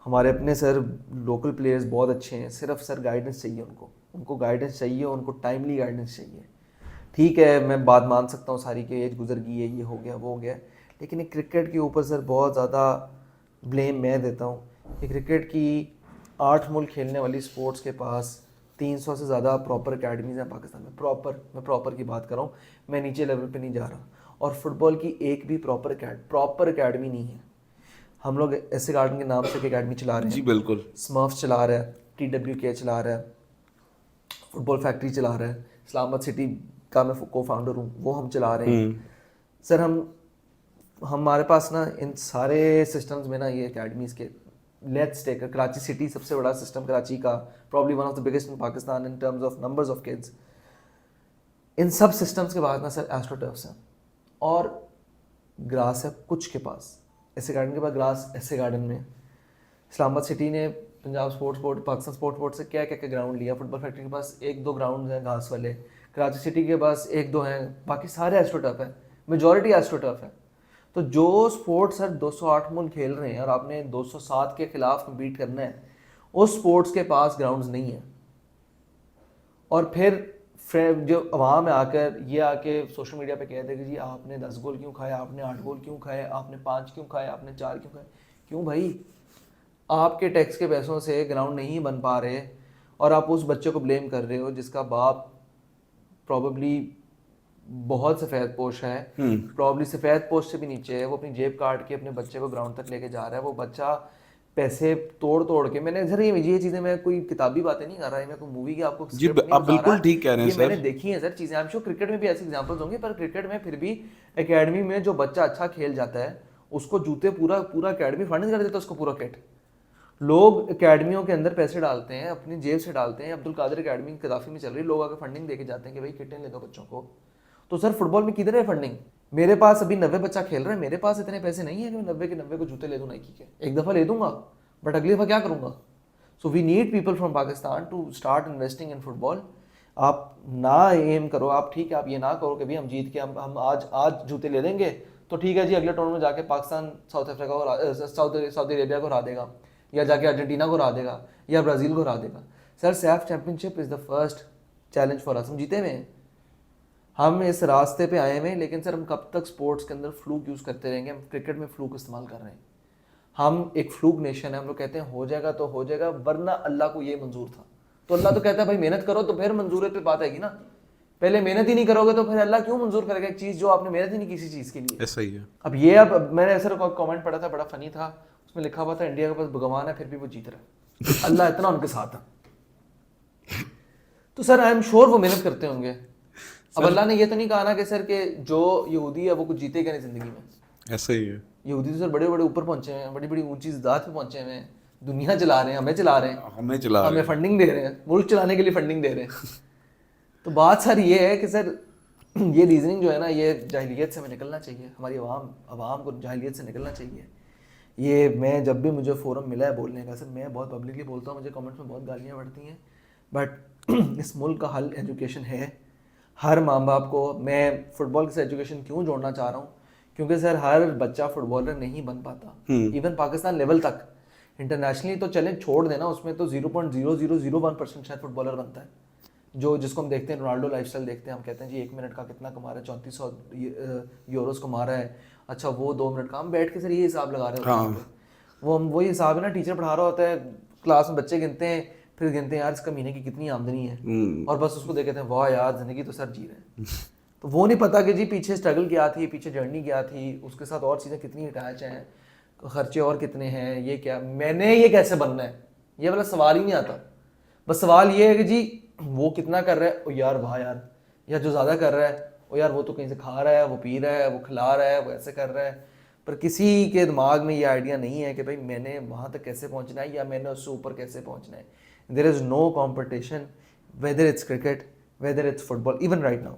हमारे अपने सर लोकल प्लेयर्स बहुत अच्छे हैं, सिर्फ सर गाइडेंस चाहिए उनको गाइडेंस चाहिए, उनको टाइमली गाइडेंस चाहिए। ठीक है, मैं बात मान सकता हूँ सारी की एज गुजर गई है, ये हो गया वो हो गया, लेकिन एक क्रिकेट के ऊपर सर बहुत ज़्यादा ब्लेम मैं देता हूँ कि क्रिकेट की 8 मुल्क खेलने वाली स्पोर्ट्स के पास 300 से ज़्यादा प्रॉपर अकेडमीज़ हैं पाकिस्तान में। मैं प्रॉपर की बात कर रहा हूँ, मैं नीचे लेवल पे नहीं जा रहा। और फुटबॉल की एक भी प्रॉपर अकेडमी नहीं है। हम लोग ऐसे गार्डन के नाम से एक अकेडमी चला रहे हैं जी बिल्कुल। स्मर्फ चला रहा है, TWK चला रहा है, फुटबॉल फैक्ट्री चला रहा है, इस्लामाबाद सिटी का मैं को फाउंडर हूँ, वो हम चला रहे हैं। सर हमारे पास ना इन सारे सिस्टम्स में ना ये अकेडमीज़ के, लेट्स टेक कराची सिटी सबसे बड़ा सिस्टम कराची का, probably one of the biggest in Pakistan in terms of numbers of kids. इन सब सिस्टम्स के बाद ना सर एस्ट्रोटर्फ्स हैं और ग्रास है कुछ के पास। ऐसे गार्डन के पास ग्रास, ऐसे गार्डन में इस्लामाबाद सिटी ने Punjab sports board, Pakistan sports board से क्या क्या ग्राउंड लिया। फुटबॉल फैक्ट्री के पास 1-2 ग्राउंड हैं घास वाले, कराची सिटी के पास 1-2 हैं, बाकी सारे एस्ट्रोटर्फ है, मेजॉरिटी एस्ट्रोटर्फ है। तो जो स्पोर्ट्स सर 208 मुल्क खेल रहे हैं और आपने 207 के खिलाफ कम्पीट करना है, उस स्पोर्ट्स के पास ग्राउंड्स नहीं है। और फिर जो अवाम में आकर ये आके सोशल मीडिया पे कहते हैं कि जी आपने 10 गोल क्यों खाए, आपने 8 गोल क्यों खाए, आपने 5 क्यों खाए, आपने 4 क्यों खाए। क्यों भाई, आपके टैक्स के पैसों से ग्राउंड नहीं बन पा रहे और आप उस बच्चे को ब्लेम कर रहे हो जिसका बाप प्रॉबेबली बहुत सफ़ेद पोश है, प्रॉब्ली सफ़ेद पोश से भी नीचे है, वो अपनी जेब काट के अपने बच्चे को ग्राउंड तक लेके जा रहा है। वो बच्चा पैसे तोड़ के, मैंने सर ये चीज़ें, मैं कोई किताबी बातें नहीं कर रहा है, मैं कोई मूवी की आपको जी आप बिल्कुल ठीक कह रहे हैं सर, मैंने देखी है सर चीज़ें। आई एम श्योर क्रिकेट में भी ऐसे एग्जांपल्स होंगे, पर क्रिकेट में फिर भी एकेडमी में जो बच्चा अच्छा खेल जाता है उसको जूते पूरा एकेडमी फंड कर देता है, उसको पूरा किट। लोग एकेडमियों के अंदर पैसे डालते हैं, अपनी जेब से डालते हैं। अब्दुल कादिर एकेडमी कदाफी में चल रही है, लोग आकर फंडिंग देके जाते हैं कि भाई किटें ले दो बच्चों को। तो सर फुटबॉल में किधर है फंडिंग? मेरे पास अभी 90 बच्चा खेल रहा है, मेरे पास इतने पैसे नहीं है कि मैं 90 के 90 को जूते ले दूं नाइकी के। एक दफ़ा ले दूंगा बट अगली दफ़ा क्या करूंगा? So we need people from Pakistan to start investing in football. आप ना एम करो, आप ठीक है, आप ये ना करो कि भाई हम जीत के हम आज जूते ले देंगे तो ठीक है जी, अगले टूर्नामेंट में जाके पाकिस्तान साउथ अफ्रीका को सऊदी अरेबिया को हरा देगा, या जाके अर्जेंटीना को हरा देगा, या ब्राज़ील को हरा देगा। Sir Saif championship is the first challenge for us. हम जीते हुए हैं, हम इस रास्ते पे आए हुए हैं, लेकिन सर हम कब तक स्पोर्ट्स के अंदर फ्लूक यूज़ करते रहेंगे? हम क्रिकेट में फ्लूक इस्तेमाल कर रहे हैं, हम एक फ्लूक नेशन है। हम लोग कहते हैं हो जाएगा तो हो जाएगा, वरना अल्लाह को ये मंजूर था। तो अल्लाह तो कहता है भाई मेहनत करो तो फिर मंजूरियत पे बात आएगी ना। पहले मेहनत ही नहीं करोगे तो फिर अल्लाह क्यों मंजूर करेगा एक चीज़ जो आपने मेहनत ही नहीं किसी चीज़ के लिए? ऐसा ही है। अब मैंने ऐसा कमेंट पढ़ा था, बड़ा फनी था, उसमें लिखा हुआ था इंडिया के पास भगवान है फिर भी वो जीत रहा है, अल्लाह इतना उनके साथ है। तो सर आई एम श्योर वो मेहनत करते होंगे। अब अल्लाह ने ये तो नहीं कहा ना कि सर के जो यहूदी है वो कुछ जीतेगा नहीं जिंदगी में। ऐसा ही है। यहूदी तो सर बड़े बड़े ऊपर पहुंचे हैं, बड़ी बड़ी ऊंची ज़ात पे पहुंचे हैं, दुनिया चला रहे हैं, हमें चला रहे हैं, हमें फंडिंग दे रहे हैं, मुल्क चलाने के लिए फंडिंग दे रहे हैं। तो बात सर ये है कि सर ये रीजनिंग जो है ना, ये जाहिलियत से हमें निकलना चाहिए, हमारी अवाम को जाहिलियत से निकलना चाहिए। ये मैं जब भी मुझे फोरम मिला है बोलने का, सर मैं बहुत पब्लिकली बोलता हूँ, मुझे कमेंट्स में बहुत गालियाँ पड़ती हैं, बट इस मुल्क का हल एजुकेशन है। हर माँ बाप को मैं फुटबॉल के साथ एजुकेशन क्यों जोड़ना चाह रहा हूँ, क्योंकि सर हर बच्चा फुटबॉलर नहीं बन पाता। इवन पाकिस्तान लेवल तक, इंटरनेशनली तो चलें छोड़ देना, उसमें तो 0.0001% शायद फुटबॉलर बनता है। जो जिसको हम देखते हैं रोनाल्डो लाइफस्टाइल देखते हैं, हम कहते हैं जी 1 मिनट का कितना कमा रहा है, 3400 यूरोस कमा रहा है, अच्छा वो 2 मिनट का, हम बैठ के सर ये हिसाब लगा रहे होते हैं। वो हम वही हिसाब है ना, टीचर पढ़ा रहा होता है, क्लास में बच्चे गिनते हैं, फिर गिनते हैं यार इसका महीने की कितनी आमदनी है, और बस उसको देख कहते हैं वाह यार जिंदगी तो सर जी रहे हैं। तो वो नहीं पता कि जी पीछे स्ट्रगल क्या थी, पीछे जर्नी क्या थी, उसके साथ और चीज़ें कितनी अटैच हैं, खर्चे और कितने हैं, ये क्या, मैंने ये कैसे बनना है, ये वाला सवाल ही नहीं आता। बस सवाल ये है कि जी वो कितना कर रहा है, ओ यार वाह यार, या जो ज़्यादा कर रहा है, ओ यार वो तो कहीं से खा रहा है, वो पी रहा है, वो खिला रहा है, वो ऐसे कर रहा है। पर किसी के दिमाग में ये आइडिया नहीं है कि भाई मैंने वहाँ तक कैसे पहुँचना है, या मैंने उससे ऊपर कैसे पहुँचना है। There is no competition, whether it's cricket, whether it's football. Even right now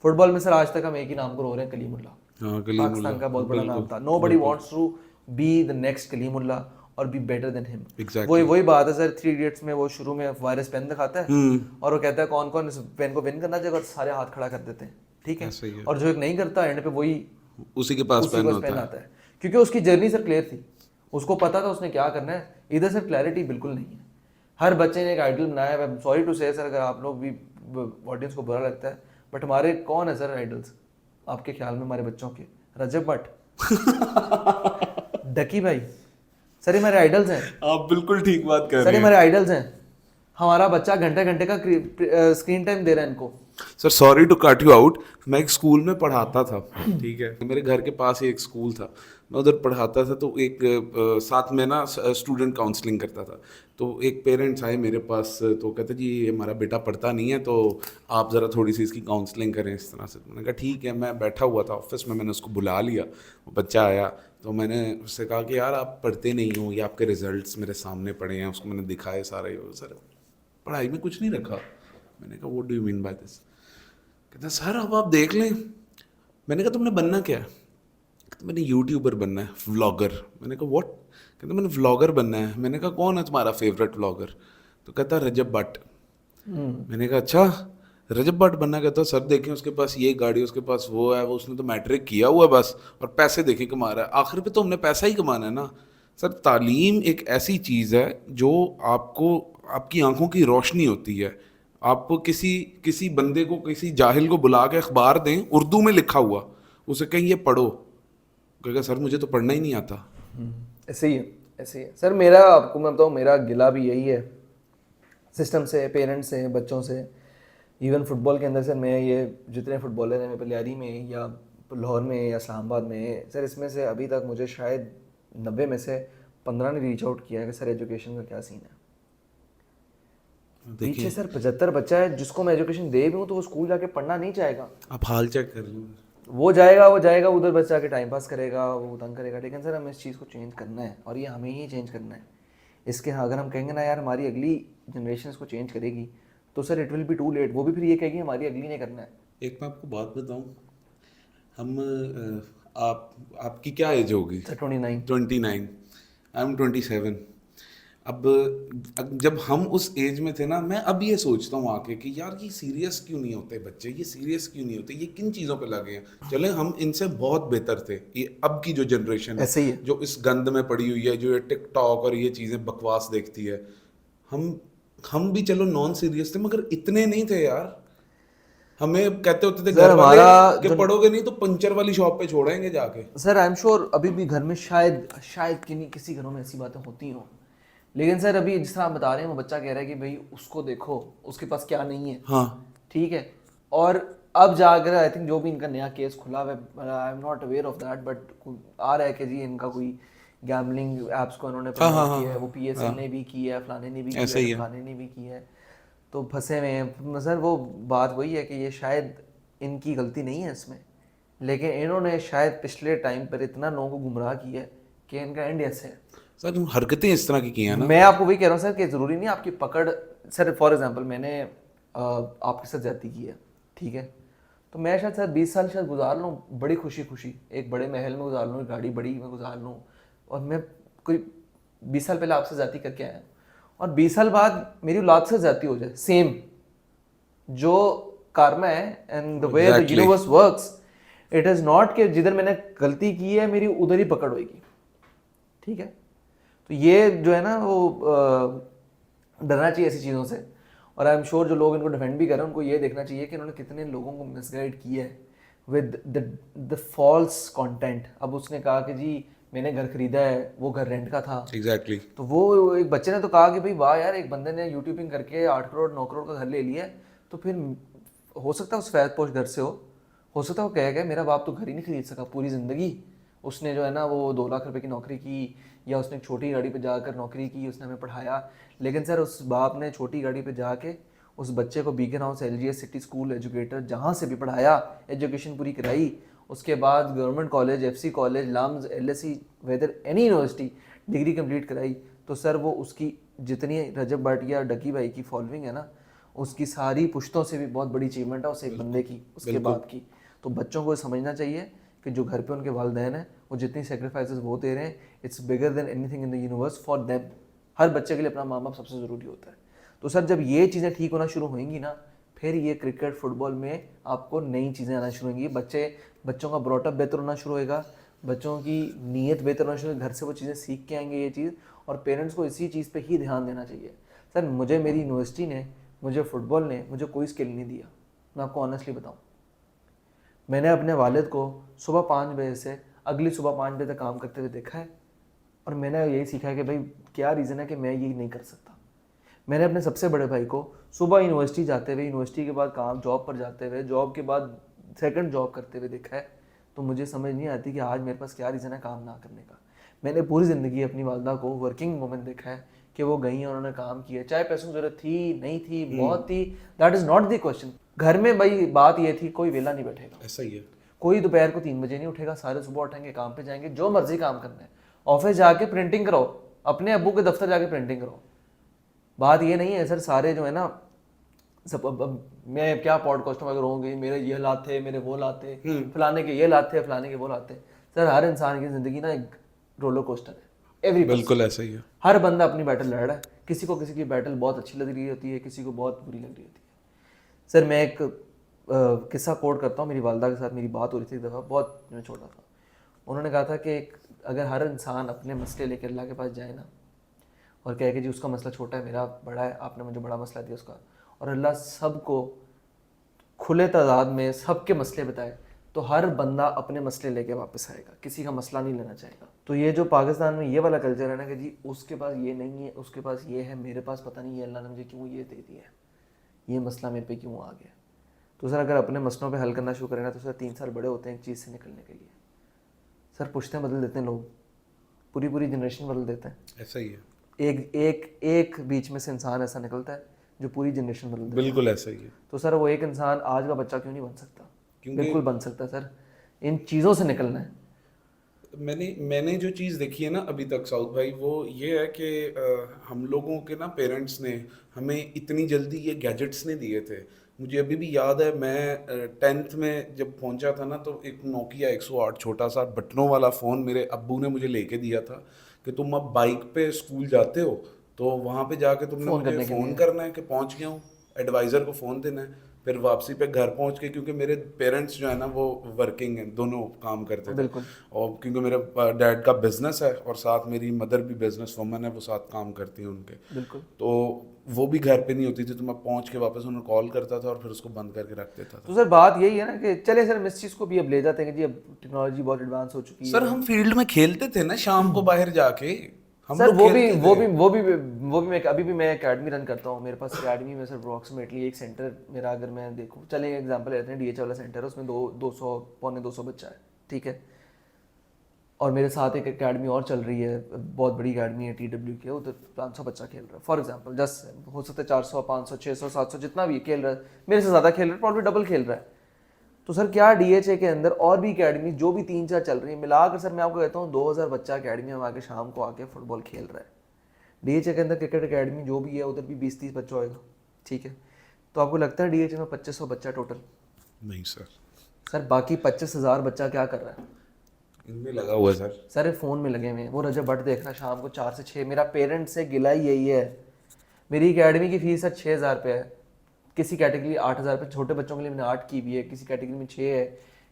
football में सर आज तक हम एक ही नाम को रो रहे हैं, कलीमुल्ला। पाकिस्तान का बहुत बड़ा नाम था। Nobody wants to be the next Kaleemullah or be better than him. वही बात है सर, 3 इडियट्स में वो शुरू में वायरस पेन दिखाता है और वो कहता है कौन कौन इस पेन को विन करना चाहिए, और सारे हाथ खड़ा कर देते हैं, ठीक है, और जो एक नहीं करता एंड पे वही उसी के पास पेन आता है, क्योंकि उसकी जर्नी सर क्लियर थी, उसको पता था उसने क्या करना है। इधर सर क्लैरिटी बिल्कुल नहीं है। हर बच्चे ने एक आइडल बनाया है। सॉरी टू से सर, अगर आप लोग भी ऑडियंस को बुरा लगता है, बट हमारे कौन है सर आइडल्स आपके ख्याल में हमारे बच्चों के? रजब भट्ट, डकी भाई, सर ये हमारे आइडल्स हैं। आप बिल्कुल ठीक बात कर रहे हैं, सर ये हमारे आइडल्स हैं। हमारा बच्चा घंटे घंटे का स्क्रीन टाइम दे रहा है इनको। Sir sorry to cut you out, मैं एक स्कूल में पढ़ाता था, ठीक है, मेरे घर के पास ही एक स्कूल था, मैं उधर पढ़ाता था। तो एक साथ में ना स्टूडेंट काउंसलिंग करता था। तो एक पेरेंट्स आए मेरे पास, तो कहते जी हमारा बेटा पढ़ता नहीं है, तो आप ज़रा थोड़ी सी इसकी काउंसलिंग करें इस तरह से। मैंने कहा ठीक है। मैं बैठा हुआ था ऑफिस में, मैंने उसको बुला लिया, वो बच्चा आया, तो मैंने उससे कहा कि यार आप पढ़ते नहीं हो, ये आपके रिजल्ट्स मेरे सामने पड़े हैं। उसको मैंने दिखाए सारे, सर पढ़ाई में कुछ नहीं रखा। मैंने कहा what do you mean by this? कहते सर अब आप देख लें। मैंने कहा तुमने बनना क्या है? कहते मैंने यूट्यूबर बनना है, व्लॉगर। मैंने कहा व्हाट? कहते मैंने व्लॉगर बनना है। मैंने कहा कौन है तुम्हारा फेवरेट व्लॉगर? तो कहता रजब भट्ट। मैंने कहा अच्छा रजब भट्ट बनना कहता सर देखें उसके पास ये गाड़ी, उसके पास वो है, वो उसने तो मैट्रिक किया हुआ है बस, और पैसे देखें कमा रहा है। आखिर पे तो हमने पैसा ही कमाना है ना सर। तालीम एक ऐसी चीज़ है जो आपको, आपकी आंखों की रोशनी होती है। आपको किसी किसी बंदे को, किसी जाहिल को बुला के अखबार दें उर्दू में लिखा हुआ, उसे कहें ये पढ़ो, कहेगा सर मुझे तो पढ़ना ही नहीं आता। ऐसे ही है, ऐसे ही है सर। मेरा आपको मैं बताऊँ, मेरा गिला भी यही है सिस्टम से, पेरेंट्स से, बच्चों से। इवन फुटबॉल के अंदर सर, मैं ये जितने फुटबॉलर हैं पलियारी में या लाहौर में या इस्लामाबाद में सर, इसमें से अभी तक मुझे शायद 90 में से 15 ने रीच आउट किया है कि सर एजुकेशन का क्या सीन है। पीछे सर 75 बच्चा है जिसको मैं एजुकेशन दे भी हूँ तो वो स्कूल जाके पढ़ना नहीं चाहेगा। आप हाल चेक कर लो, वो जाएगा उधर बस जाके टाइम पास करेगा, वो तंग करेगा। लेकिन सर हमें इस चीज़ को चेंज करना है और ये हमें ही चेंज करना है। इसके हाँ, अगर हम कहेंगे ना यार हमारी अगली जनरेशन इसको चेंज करेगी, तो sir it will be too late. वो भी फिर ये कहेगी हमारी अगली ने करना है। एक मैं आपको बात बताऊं, हम आपकी क्या एज होगी? सर 29। 29, I am 27। अब जब हम उस एज में थे ना, मैं अब ये सोचता हूँ आके कि यार ये सीरियस क्यों नहीं होते बच्चे, ये सीरियस क्यों नहीं होते, ये किन चीज़ों पे लगे हैं। चले हम इनसे बहुत बेहतर थे, ये अब की जो जनरेशन ऐसे ही है। जो इस गंद में पड़ी हुई है, जो ये टिकटॉक और ये चीज़ें बकवास देखती है, हम भी चलो नॉन सीरियस थे मगर इतने नहीं थे यार। हमें कहते होते थे घर वाले कि पढ़ोगे नहीं तो पंचर वाली शॉप पे छोड़ेंगे जाके। सर आई एम श्योर अभी भी घर में शायद शायद किसी घरों में ऐसी बातें होती हों, लेकिन सर अभी जिस तरह आप बता रहे हैं वो बच्चा कह रहा है कि भाई उसको देखो उसके पास क्या नहीं है। हाँ ठीक है। और अब जाकर आई थिंक जो भी इनका नया केस खुला है, I am not aware of that, but आ रहा है कि जी इनका कोई गैम्बलिंग एप्स को इन्होंने प्रमोट किया है, वो पीएसएल ने भी की है, फलाने ने भी किया है, फलाने ने भी की है, तो फंसे हुए हैं सर। वो बात वही है कि ये शायद इनकी गलती नहीं है इसमें, लेकिन इन्होंने शायद पिछले टाइम पर इतना लोगों को गुमराह किया है कि इनका एंड ऐसे है। सर हरकतें इस तरह की हैं ना। मैं आपको वही कह रहा हूँ सर कि ज़रूरी नहीं आपकी पकड़। सर फॉर एग्जांपल मैंने आपके साथ ज्यादती की है, ठीक है, तो मैं शायद सर 20 साल शायद गुजार लूँ बड़ी खुशी खुशी, एक बड़े महल में गुजार लूँ, एक गाड़ी बड़ी में गुजार लूँ, और मैं कोई 20 साल पहले आपसे ज्यादती करके आया हूँ और 20 साल बाद मेरी औलाद से ज्यादती हो जाए, सेम जो कर्म है and the way the universe works, it is not कि जिधर मैंने गलती की है मेरी उधर ही पकड़ होगी। ठीक है, तो ये जो है ना वो डरना चाहिए ऐसी चीज़ों से। और आई एम श्योर जो लोग इनको डिफेंड भी कर रहे हैं उनको ये देखना चाहिए कि इन्होंने कितने लोगों को मिसगाइड किया है विद द फॉल्स कंटेंट। अब उसने कहा कि जी मैंने घर खरीदा है, वो घर रेंट का था। एग्जैक्टली तो वो एक बच्चे ने तो कहा कि भाई वाह यार, एक बंदे ने यूट्यूबिंग करके 8 करोड़ 9 करोड़ का घर ले लिया है, तो फिर हो सकता है उस फैज पोश घर से हो सकता है वो कह गया मेरा बाप तो घर ही नहीं खरीद सका पूरी ज़िंदगी, उसने जो है ना वो 2 लाख रुपए की नौकरी की, या उसने एक छोटी गाड़ी पे जाकर नौकरी की, उसने हमें पढ़ाया। लेकिन सर उस बाप ने छोटी गाड़ी पे जाके उस बच्चे को beacon house LGS city school educator जहाँ से भी पढ़ाया, एजुकेशन पूरी कराई, उसके बाद government college, FC college, लाम्स, LSE, whether any university degree complete कराई। तो सर वो उसकी जितनी रजब भट्ट या डकी भाई की फॉलोइंग है ना, उसकी सारी पुश्तों से भी बहुत बड़ी अचीवमेंट है उस एक बंदे की, उसके बाद की। तो बच्चों को समझना चाहिए कि जो घर पे उनके वालिदैन हैं वो जितनी सेक्रीफाइसेस वो दे रहे हैं, it's bigger than anything in the universe for them. हर बच्चे के लिए अपना माँ बाप सबसे ज़रूरी होता है। तो सर जब ये चीज़ें ठीक होना शुरू होंगी ना, फिर ये क्रिकेट फुटबॉल में आपको नई चीज़ें आना शुरू होंगी। बच्चों का ब्रॉटअप बेहतर होना शुरू होएगा, बच्चों की नीयत बेहतर होना शुरू होगी, घर से वो चीज़ें सीख के आएंगे ये चीज़, और पेरेंट्स को इसी चीज़ पे ही ध्यान देना चाहिए। सर मुझे मेरी यूनिवर्सिटी ने, मुझे फुटबॉल ने मुझे कोई स्किल नहीं दिया, मैं आपको ऑनेस्टली बताऊँ। मैंने अपने वालिद को सुबह 5 बजे से अगली सुबह 5 बजे तक काम करते हुए देखा है, और मैंने यही सीखा है कि भाई क्या रीज़न है कि मैं ये नहीं कर सकता। मैंने अपने सबसे बड़े भाई को सुबह यूनिवर्सिटी जाते हुए, यूनिवर्सिटी के बाद काम जॉब पर जाते हुए, जॉब के बाद सेकंड जॉब करते हुए देखा है। तो मुझे समझ नहीं आती कि आज मेरे पास क्या रीज़न है काम ना करने का। मैंने पूरी ज़िंदगी अपनी वालदा को वर्किंग वूमेन देखा है कि वो गई हैं, उन्होंने काम किया, चाहे पैसों की ज़रूरत थी नहीं थी, बहुत थी, that is not the question. घर में भाई बात ये थी कोई वेला नहीं बैठेगा, ऐसा ही है। कोई दोपहर को 3 बजे नहीं उठेगा, सारे सुबह उठेंगे, काम पे जाएंगे, जो मर्जी काम करना है, ऑफिस जाके प्रिंटिंग करो, अपने अब्बू के दफ्तर जाके प्रिंटिंग करो। बात ये नहीं है सर, सारे जो है ना सब अब मैं क्या पॉडकास्ट में अगर होंगे मेरे ये हालात थे, मेरे वो हालात थे, फलाने के ये हालात थे, फलाने के वो हालात थे। सर हर इंसान की जिंदगी ना एक रोलर कोस्टर है, एवरी बिल्कुल ऐसा ही है। हर बंदा अपनी बैटल लड़ रहा है, किसी को किसी की बैटल बहुत अच्छी लग रही होती है, किसी को बहुत बुरी लग रही होती है। सर मैं एक किस्सा कोट करता हूँ। मेरी वालदा के साथ मेरी बात हो रही थी एक दफ़ा, बहुत मैं छोटा था। उन्होंने कहा था कि अगर हर इंसान अपने मसले लेकर अल्लाह के पास जाए ना और कहे कि जी उसका मसला छोटा है, मेरा बड़ा है, आपने मुझे बड़ा मसला दिया उसका, और अल्लाह सबको खुले तादाद में सबके मसले बताए, तो हर बंदा अपने मसले लेके वापस आएगा, किसी का मसला नहीं लेना चाहेगा। तो ये जो पाकिस्तान में ये वाला कल्चर है ना कि जी उसके पास ये नहीं है, उसके पास ये है, मेरे पास पता नहीं है अल्लाह ने मुझे क्यों ये दे दिया है, ये मसला मेरे पे क्यों आ गया। तो सर अगर अपने मसलों पे हल करना शुरू करें ना तो सर 3 साल बड़े होते हैं एक चीज़ से निकलने के लिए। सर पुश्तें बदल देते हैं लोग, पूरी पूरी जनरेशन बदल देते हैं। ऐसा ही है, एक एक एक बीच में से इंसान ऐसा निकलता है जो पूरी जनरेशन बदल देता है। बिल्कुल ऐसा ही है। तो सर वो एक इंसान आज का बच्चा क्यों नहीं बन सकता? क्योंकि बिल्कुल बन सकता है सर, इन चीज़ों से निकलना है। मैंने जो चीज़ देखी है ना अभी तक साउथ भाई, वो ये है कि हम लोगों के ना पेरेंट्स ने हमें इतनी जल्दी ये गैजेट्स नहीं दिए थे। मुझे अभी भी याद है, मैं 10th में जब पहुंचा था ना, तो एक नोकिया 108 छोटा सा बटनों वाला फ़ोन मेरे अब्बू ने मुझे लेके दिया था कि तुम अब बाइक पे स्कूल जाते हो तो वहाँ पे जाके तुमने फ़ोन मुझे करने के फ़ोन लिए। करना है कि पहुँच गया हूँ, एडवाइज़र को फ़ोन देना है, फिर वापसी पे घर पहुंच के, क्योंकि मेरे पेरेंट्स जो है ना वो वर्किंग हैं, दोनों काम करते थे, बिल्कुल और क्योंकि मेरे डैड का बिजनेस है और साथ मेरी मदर भी बिजनेस वुमन है, वो साथ काम करती हैं उनके, बिल्कुल। तो वो भी घर पे नहीं होती थी, तो मैं पहुंच के वापस उन्हें कॉल करता था और फिर उसको बंद करके रख देता तो था। सर बात यही है ना कि चले सर हम इस चीज़ को भी अब ले जाते हैं कि जी अब टेक्नोलॉजी बहुत एडवांस हो चुकी सर है। हम फील्ड में खेलते थे ना शाम को बाहर जाके, हम सर लोग खेलते थे। वो भी मैं अभी भी मैं एकेडमी रन करता हूँ। मेरे पास एकेडमी में सर अप्रॉक्सीमेटली एक सेंटर मेरा, अगर मैं देखूँ, चले एग्जांपल लेते हैं, डीएच वाला सेंटर है, उसमें 200 पौने 200 बच्चा है, ठीक है। और मेरे साथ एक एकेडमी और चल रही है, बहुत बड़ी एकेडमी है TW की, उधर 500 बच्चा खेल रहा है फॉर एग्जांपल, जस्ट हो सकता है 400 500 600 700 जितना भी खेल रहा है, मेरे से ज़्यादा खेल रहा है, प्रॉब्लम डबल खेल रहा है। तो सर क्या DHA के अंदर और भी एकेडमी जो भी 3-4 चल रही है मिलाकर, सर मैं आपको कहता हूँ 2000 बच्चा एकेडमी में आके शाम को आके फुटबॉल खेल रहा है। DHA के अंदर क्रिकेट एकेडमी जो भी है उधर भी 20-30 बच्चा होएगा, ठीक है। तो आपको लगता है DHA में 2500 बच्चा टोटल? नहीं सर, सर बाकी 25,000 बच्चा क्या कर रहा है? इनमें लगा हुआ है सर। सर ये फ़ोन में लगे हुए हैं। वो रजब भट्ट देखना शाम को 4 से 6, मेरा पेरेंट्स से गिला ही यही है। मेरी एकेडमी की फ़ीस सर 6,000 रुपये है, किसी कैटेगरी 8,000 रुपये, छोटे बच्चों के लिए मैंने 8 की भी है, किसी कैटेगरी में 6 है,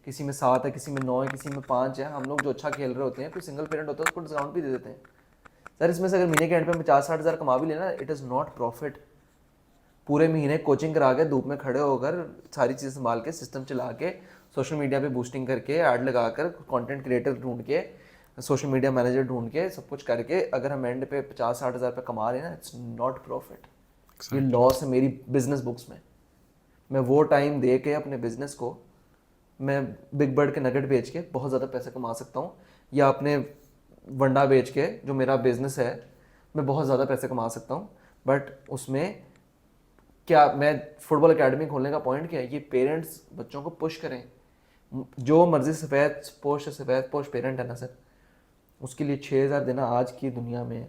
किसी में 7 है, किसी में 9 है, किसी में 5 है। हम लोग जो अच्छा खेल रहे होते हैं, कोई सिंगल पेरेंट होता है उसको डिस्काउंट भी दे देते हैं। सर इसमें से अगर महीने के एंड पे 50-60 हज़ार कमा भी लेना, इट इज़ नॉट प्रॉफिट। पूरे महीने कोचिंग करा के धूप में खड़े होकर सारी चीज़ संभाल के सिस्टम चला के सोशल मीडिया पे बूस्टिंग करके ऐड लगाकर कंटेंट क्रिएटर ढूंढ के सोशल मीडिया मैनेजर ढूंढ के सब कुछ करके अगर हम एंड पे 50-60 हज़ार रुपये कमा रहे हैं ना, इट्स नॉट प्रॉफिट। ये लॉस है मेरी बिजनेस बुक्स में। मैं वो टाइम दे के अपने बिजनेस को मैं बिग बर्ड के नगेट बेच के बहुत ज़्यादा पैसे कमा सकता हूँ, या अपने वंडा बेच के जो मेरा बिजनेस है मैं बहुत ज़्यादा पैसे कमा सकता हूँ। बट उसमें क्या मैं फुटबॉल एकेडमी खोलने का पॉइंट क्या है, ये पेरेंट्स बच्चों को पुश करें। जो मर्जी सफ़ेद पोश पेरेंट है ना सर, उसके लिए 6,000 देना आज की दुनिया में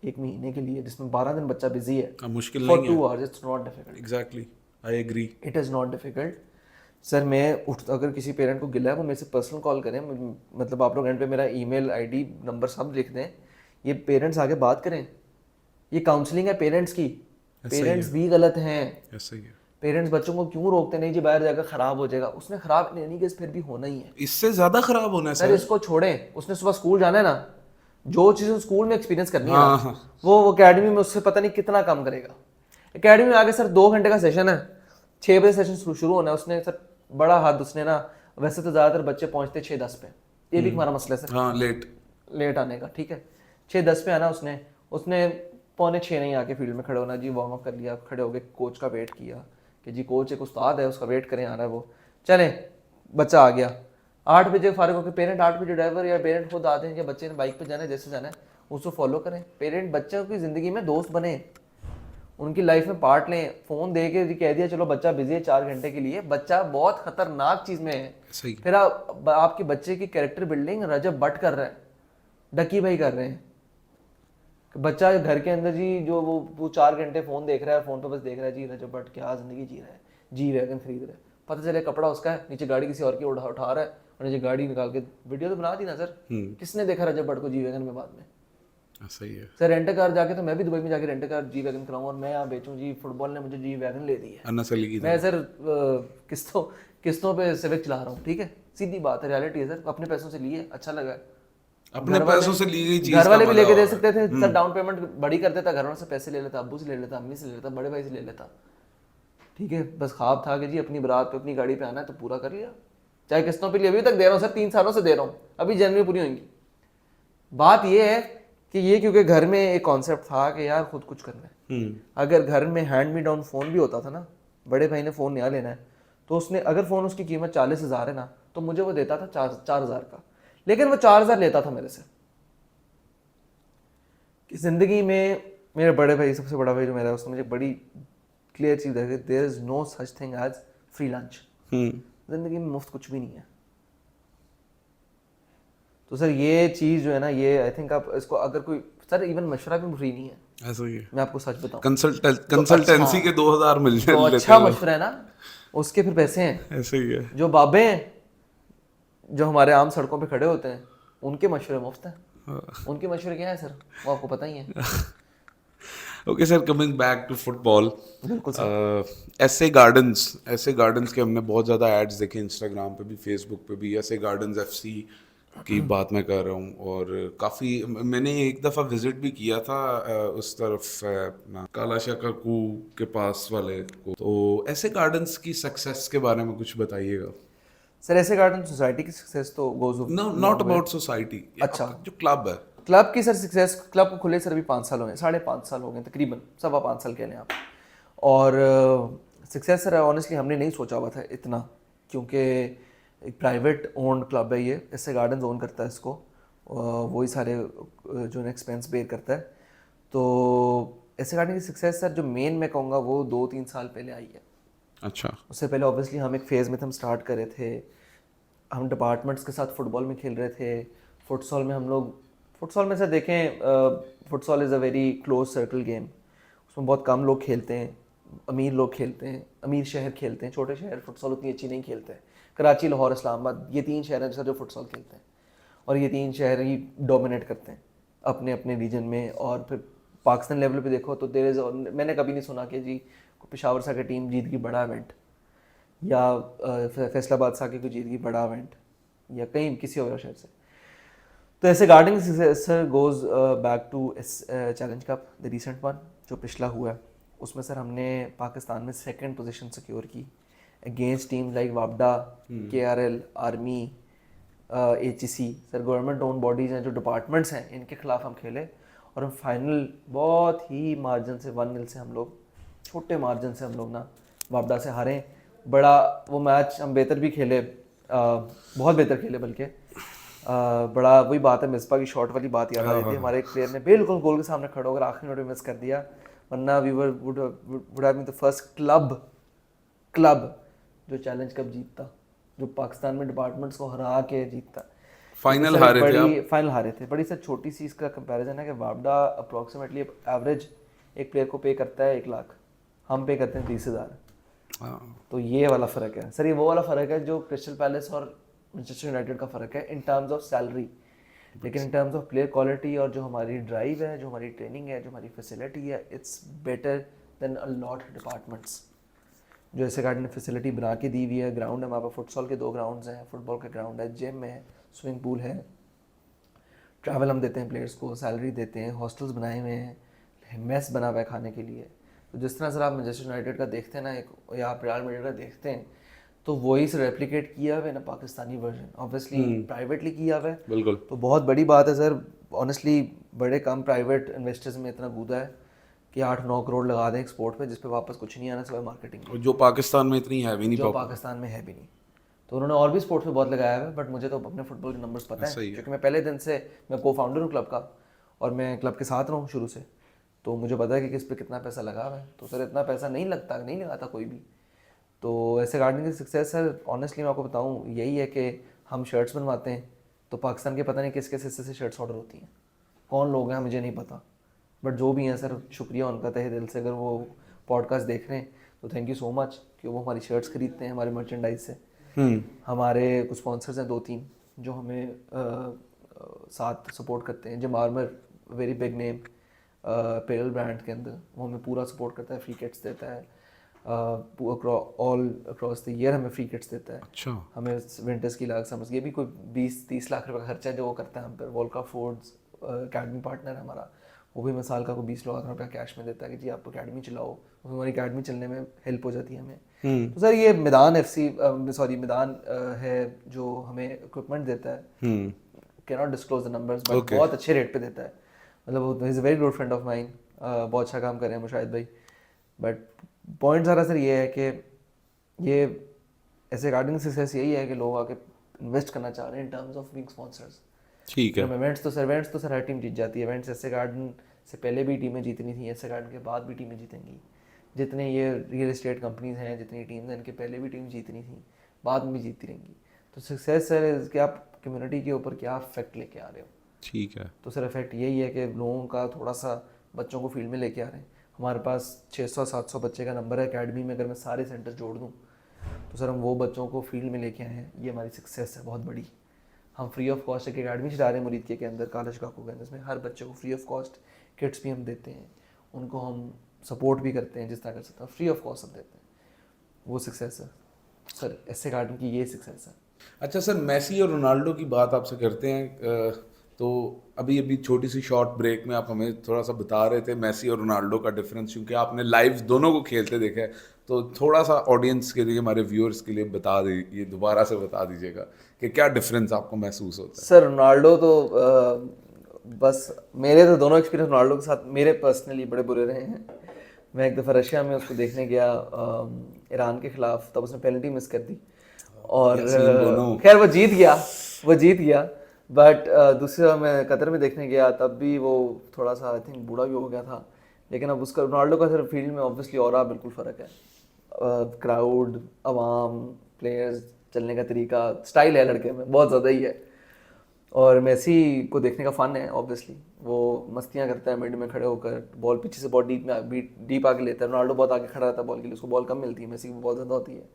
एक महीने के लिए, जिसमें 12 दिन बच्चा बिजी है, मुश्किल फॉर नहीं 2 है। Hours, it's not difficult. Exactly, I agree. It is not difficult sir. मैं अगर किसी पेरेंट को गिला है वो मेरे से पर्सनल कॉल करें, मतलब आप लोग एंड पे मेरा ईमेल ID नंबर सब लिख दें, ये पेरेंट्स आगे बात करें। ये काउंसलिंग है पेरेंट्स की। पेरेंट्स भी गलत हैं। ऐसा ही है। पेरेंट्स बच्चों को क्यों रोकते नहीं जी बाहर जाकर खराब हो जाएगा, उसने खराब नहीं केस फिर भी होना ही है इससे ज्यादा खराब होना है सर। सर। इसको छोड़ें, उसने सुबह स्कूल जाना है ना, जो चीज़ स्कूल में एक्सपीरियंस करनी है ना, हाँ। वो एकेडमी में उससे पता नहीं कितना कम करेगा। एकेडमी में आगे सर 2 घंटे का सेशन है, 6 बजे सेशन शुरू होना है, उसने सर बड़ा हाथ उसने ना, वैसे तो ज़्यादातर बच्चे पहुंचते 6:10 पे, ये भी हमारा मसला है सर। हाँ, लेट आने का, ठीक है। 6:10 पे आना उसने उसने पौने 6 नहीं आके फील्ड में खड़े होना जी, वार्म अप कर लिया, खड़े हो गए, कोच का वेट किया कि जी कोच एक उस्ताद है उसका वेट करें, आ रहा है वो, चले बच्चा आ गया। 8 बजे फारिग होकर पेरेंट 8 बजे ड्राइवर या पेरेंट खुद आते हैं कि बच्चे ने बाइक पे जाना है, जैसे जाना है उसको फॉलो करें। पेरेंट बच्चों की ज़िंदगी में दोस्त बने, उनकी लाइफ में पार्ट लें। फ़ोन दे के कह दिया चलो बच्चा बिजी है 4 घंटे के लिए, बच्चा बहुत खतरनाक चीज़ में है। सही। फिर आपके बच्चे की कैरेक्टर बिल्डिंग रजब भट्ट कर रहा है, डकी भाई कर रहे हैं। बच्चा घर के अंदर जी जो वो 4 घंटे फ़ोन देख रहा है, फ़ोन पे बस देख रहा है जी रजब भट्ट क्या ज़िंदगी जी रहा है, जी वैगन खरीद रहा है, पता चले कपड़ा उसका है, नीचे गाड़ी किसी और की उठा रहा है, और नीचे गाड़ी निकाल के वीडियो तो बना दी ना सर। किसने देखा रजब भट्ट को जी वैगन में बाद में? सही है। सर रेंट कार जाके तो मैं भी दुबई में जाके रेंट कार जी वैगन कराऊँ और मैं यहाँ बेचूँ जी, फुटबॉल ने मुझे जी वैगन ले दी है, अन्ना सली की मैं सर किस्तों पे सिविक चला रहा हूँ, ठीक है, सीधी बात है, रियलिटी है सर, अपने पैसों से लिए, अच्छा लगा है। अपने पैसों से ली गई चीज घर वाले का भी मजा लेके दे और है। सकते थे सर, डाउन पेमेंट बड़ी कर देता, घर वालों से पैसे ले लेता, अब्बू से ले लेता, अम्मी से ले लेता, बड़े भाई से ले लेता, ठीक है, बस ख्वाब था कि जी अपनी बारात पे अपनी गाड़ी पे आना है तो पूरा कर लिया, चाहे किस्तों पे लिए, अभी तक दे रहा हूँ सर, 3 सालों से दे रहा हूँ, अभी जनवरी पूरी होंगी। बात ये है कि ये क्योंकि घर में एक कॉन्सेप्ट था कि यार खुद कुछ करना है, अगर घर में हैंड मी डाउन फ़ोन भी होता था ना, बड़े भाई ने फ़ोन नया लेना है तो उसने, अगर फ़ोन उसकी कीमत 40,000 है ना, तो मुझे वो देता था 4,000 का, लेकिन वो 4,000 लेता था मेरे से। कि ज़िंदगी में मेरे बड़े भाई, सबसे बड़ा भाई जो मेरा है, उसने मुझे बड़ी क्लियर चीज़ है, there is no such thing as free lunch. ज़िंदगी में मुफ्त कुछ भी नहीं है। तो सर ये चीज़ जो है ना, ये आई थिंक आप इसको अगर कोई, सर इवन मशवरा भी फ्री नहीं है, ऐसा ही है। मैं आपको सच बताऊं, कंसल्टेंसी के 2000 मिल जो लेते अच्छा हो। मशवरा है ना उसके फिर पैसे हैं। ऐसे ही है। जो बाबे हैं जो हमारे आम सड़कों पे खड़े होते हैं, उनके मशवरे मुफ्त हैं। उनके मशवरे क्या है सर, वो आपको पता ही है। Okay sir, coming back to football, बिल्कुल सर। ऐसे गार्डन्स के हमने बहुत ज़्यादा एड्स देखे इंस्टाग्राम पे भी, फेसबुक पे भी, ऐसे गार्डन्स FC की बात मैं कर रहा हूँ। और काफ़ी मैंने एक दफ़ा विजिट भी किया था उस तरफ, अपना कालाशा काकू के पास वाले को। तो ऐसे गार्डन्स की सक्सेस के बारे में कुछ बताइएगा। सर ऐसे गार्डन सोसाइटी की सक्सेस तो goes no, not about society, अच्छा। जो क्लब है। क्लब की सर सक्सेस, क्लब को खुले सर अभी 5 साल हो गए, 5.5 साल हो गए तकरीबन, 5.25 साल कह लें आप। और सक्सेस सर ऑनेस्टली हमने नहीं सोचा हुआ था इतना, क्योंकि एक प्राइवेट ओन्ड क्लब है ये, इससे गार्डन ओन करता है इसको, वही सारे जो एक्सपेंस बेयर करता है। तो ऐसे गार्डन की सक्सेस सर जो मेन मैं कहूँगा वो 2-3 साल पहले आई है। अच्छा। उससे पहले ऑब्वियसली हम एक फेज़ में हम स्टार्ट कर रहे थे, हम डिपार्टमेंट्स के साथ फुटबॉल में खेल रहे थे, फुटसॉल में हम लोग, फुटसॉल में से देखें, futsal is a very close circle game, उसमें बहुत कम लोग खेलते हैं, अमीर लोग खेलते हैं, अमीर शहर खेलते हैं, छोटे शहर फुटसॉल उतनी अच्छी नहीं खेलते हैं। कराची, लाहौर, इस्लामाबाद, ये 3 शहर हैं सर जो फुटसॉल खेलते हैं, और ये 3 शहर ही डोमिनेट करते हैं अपने अपने रीजन में। और फिर पाकिस्तान लेवल पे देखो तो देयर इज़, मैंने कभी नहीं सुना कि जी पेशावर सा की टीम जीत गई बड़ा इवेंट, या फैसलाबाद सा की कोई जीत गई बड़ा इवेंट, या कहीं किसी और शहर से। तो ऐसे gardening sir goes back to challenge cup, the recent one जो पिछला हुआ है, उसमें सर हमने पाकिस्तान में 2nd पोजीशन सिक्योर की अगेंस्ट टीम लाइक वापडा, KRL, आर्मी, HEC, सर गवर्नमेंट ओन बॉडीज़ हैं, जो डिपार्टमेंट्स हैं, इनके खिलाफ हम खेले और हम फाइनल बहुत ही मार्जिन से 1-0 से हम लोग, छोटे मार्जिन से हम लोग ना वापडा से हारे। बड़ा वो मैच हम बेहतर भी खेले, बहुत बेहतर खेले बल्कि, बड़ा वही बात है, मिसबा की शॉट वाली बात याद आ रही थी, हमारे एक प्लेयर ने बिल्कुल गोल के सामने खड़ा होकर आखिरी मिनट में मिस कर दिया, वरना we would have been the first club जो चैलेंज कप जीतता, जो पाकिस्तान में डिपार्टमेंट्स को हरा के जीतता। फाइनल हारे थे आप? फाइनल हारे थे। बड़ी सर छोटी सी इसका कंपैरिजन है कि वापडा अप्रॉक्सीमेटली एवरेज एक प्लेयर को पे करता है 1 लाख, हम पे करते हैं 30,000। तो ये वाला फ़र्क है सर, ये वो वाला फ़र्क है जो क्रिस्टल पैलेस और मैनचेस्टर यूनाइटेड का फ़र्क है इन टर्म्स ऑफ सैलरी, लेकिन इन टर्म्स ऑफ प्लेयर क्वालिटी और जो हमारी ड्राइव है, जो हमारी ट्रेनिंग है, जो हमारी फैसिलिटी है, it's better than a lot departments. जो ऐसे गार्डन ने फैसिलिटी बना के दी हुई है, ग्राउंड है हमारे पास, फुटसॉल के 2 ग्राउंड्स हैं, फुटबॉल का ग्राउंड है, जिम है, स्विमिंग पूल है, ट्रैवल हम देते हैं प्लेयर्स को, सैलरी देते हैं, हॉस्टल्स बनाए हुए हैं, मेस बना हुआ है खाने के लिए। तो जिस तरह सर आप मैनचेस्टर यूनाइटेड का देखते हैं ना एक, या आप रियल मैड्रिड का देखते हैं, तो वही से रेप्लिकेट किया हुआ है ना पाकिस्तानी वर्जन, ऑब्वियसली प्राइवेटली किया हुआ है। बिल्कुल। तो बहुत बड़ी बात है सर, ऑनेस्टली बड़े कम प्राइवेट इन्वेस्टर्स में इतना कूदा है कि 8-9 करोड़ लगा दें एक्सपोर्ट पे, जिस पे वापस कुछ नहीं आना सिवाय मार्केटिंग, जो पाकिस्तान में इतनी है भी नहीं, जो पाकिस्तान में है भी नहीं। तो उन्होंने और भी स्पोर्ट्स पे बहुत लगाया है, बट मुझे तो अपने फुटबॉल के नंबर्स पता है, क्योंकि मैं पहले दिन से, मैं को फाउंडर हूँ क्लब का और मैं क्लब के साथ रहा हूँ शुरू से, तो मुझे पता है कि किस पे कितना पैसा लगा हुआ है। तो सर इतना पैसा नहीं लगाता कोई भी। तो ऐसे गार्डनिंग की सक्सेस सर ऑनेस्टली मैं आपको बताऊँ यही है कि हम शर्ट्स बनवाते हैं, तो पाकिस्तान के पता नहीं किस किस हिस्से से शर्ट्स ऑर्डर होती हैं, कौन लोग हैं मुझे नहीं पता, बट जो भी हैं सर शुक्रिया उनका तहे दिल से, अगर वो पॉडकास्ट देख रहे हैं तो थैंक यू सो मच कि वो हमारी शर्ट्स खरीदते हैं हमारे मर्चेंडाइज से। हमारे कुछ स्पॉन्सर्स हैं 2-3 जो हमें साथ सपोर्ट करते हैं, gym armour very big name पेरल ब्रांड के अंदर, वो हमें पूरा सपोर्ट करता है, फ्री किट्स देता है, ऑल अक्रॉस द ईयर हमें फ्री किट्स देता है। अच्छा। हमें विंटर्स की लाख समझ, ये भी कोई 20-30 लाख रुपए का खर्चा है जो वो करता है हम पर। वोल्का फूड्स अकेडमी पार्टनर है हमारा, वो भी हमें साल का कोई 20 लाख रुपया कैश में देता है कि जी आप अकेडमी चलाओ, हमारी अकेडमी चलने में हेल्प हो जाती है हमें। तो सर ये मैदान मैदान है जो हमें इक्विपमेंट देता है, can not disclose the numbers, but बहुत अच्छे रेट पे देता है। मतलब he is a very good friend of mine, बहुत अच्छा काम कर रहे हैं मुशाहिद भाई। बट पॉइंट सारा सर ये है कि ये ऐसे गार्डनिंग सक्सेस यही है कि लोग आके इन्वेस्ट करना चाह रहे हैं इन टर्म्स ऑफ बीइंग स्पॉन्सर्स। ठीक है। इवेंट्स तो सर हर टीम जीत जाती है। इवेंट्स ऐसे गार्डन से पहले भी टीमें जीतनी थी, ऐसे गार्डन के बाद भी टीमें जीतेंगी। जितने ये रियल एस्टेट कंपनीज हैं, जितनी टीम्स हैं, इनके पहले भी टीम जीतनी थी, बाद में भी जीतती रहेंगी। तो सक्सेस सर कि आप कम्युनिटी के ऊपर क्या इफेक्ट लेके आ रहे हो। ठीक है। तो सर इफेक्ट यही है कि लोगों का थोड़ा सा बच्चों को फील्ड में लेके आ रहे हैं। हमारे पास 600-700 बच्चे का नंबर है अकेडमी में, अगर मैं सारे सेंटर जोड़ दूँ तो सर हम वो बच्चों को फील्ड में लेके आए हैं, ये हमारी सक्सेस है बहुत बड़ी। हम फ्री ऑफ कॉस्ट एक अकेडमी चला रहे हैं मुरीद के अंदर, कालश काकू के अंदर, जिसमें हर बच्चे को फ्री ऑफ कॉस्ट किट्स भी हम देते हैं, उनको हम सपोर्ट भी करते हैं जिस तरह कर सकते हैं, फ्री ऑफ कॉस्ट हम देते हैं। वो सक्सेस है सर, ऐसे गार्डन की ये सक्सेस है। अच्छा सर, मेसी और रोनाल्डो की बात आपसे करते हैं, तो अभी छोटी सी शॉर्ट ब्रेक में आप हमें थोड़ा सा बता रहे थे मेसी और रोनाल्डो का डिफरेंस, क्योंकि आपने लाइव दोनों को खेलते देखा है, तो थोड़ा सा ऑडियंस के लिए, हमारे व्यूअर्स के लिए बता दीजिए, दोबारा से बता दीजिएगा कि क्या डिफरेंस आपको महसूस होता है। सर रोनाल्डो तो बस मेरे तो दोनों एक्सपीरियंस रोनाल्डो के साथ मेरे पर्सनली बड़े बुरे रहे हैं। मैं एक दफ़ा रशिया में उसको देखने गया ईरान के खिलाफ, तब उसने पेनल्टी मिस कर दी और खैर वो जीत गया। बट दूसरी बार मैं कतर में देखने गया, तब भी वो थोड़ा सा आई थिंक बूढ़ा भी हो गया था। लेकिन अब उसका रोनाल्डो का सर फील्ड में ऑब्वियसली और बिल्कुल फ़र्क है। क्राउड, अवाम, प्लेयर्स, चलने का तरीका, स्टाइल है लड़के में बहुत ज़्यादा ही है। और मेसी को देखने का फ़न है ऑब्वियसली, वो मस्तियाँ करता है मिड में खड़े होकर, बॉल पीछे से बहुत डीप आके लेता है। रोनाल्डो बहुत आगे खड़ा रहता है बॉल के लिए, उसको बॉल कम मिलती है, मेसी को बहुत ज़्यादा होती है।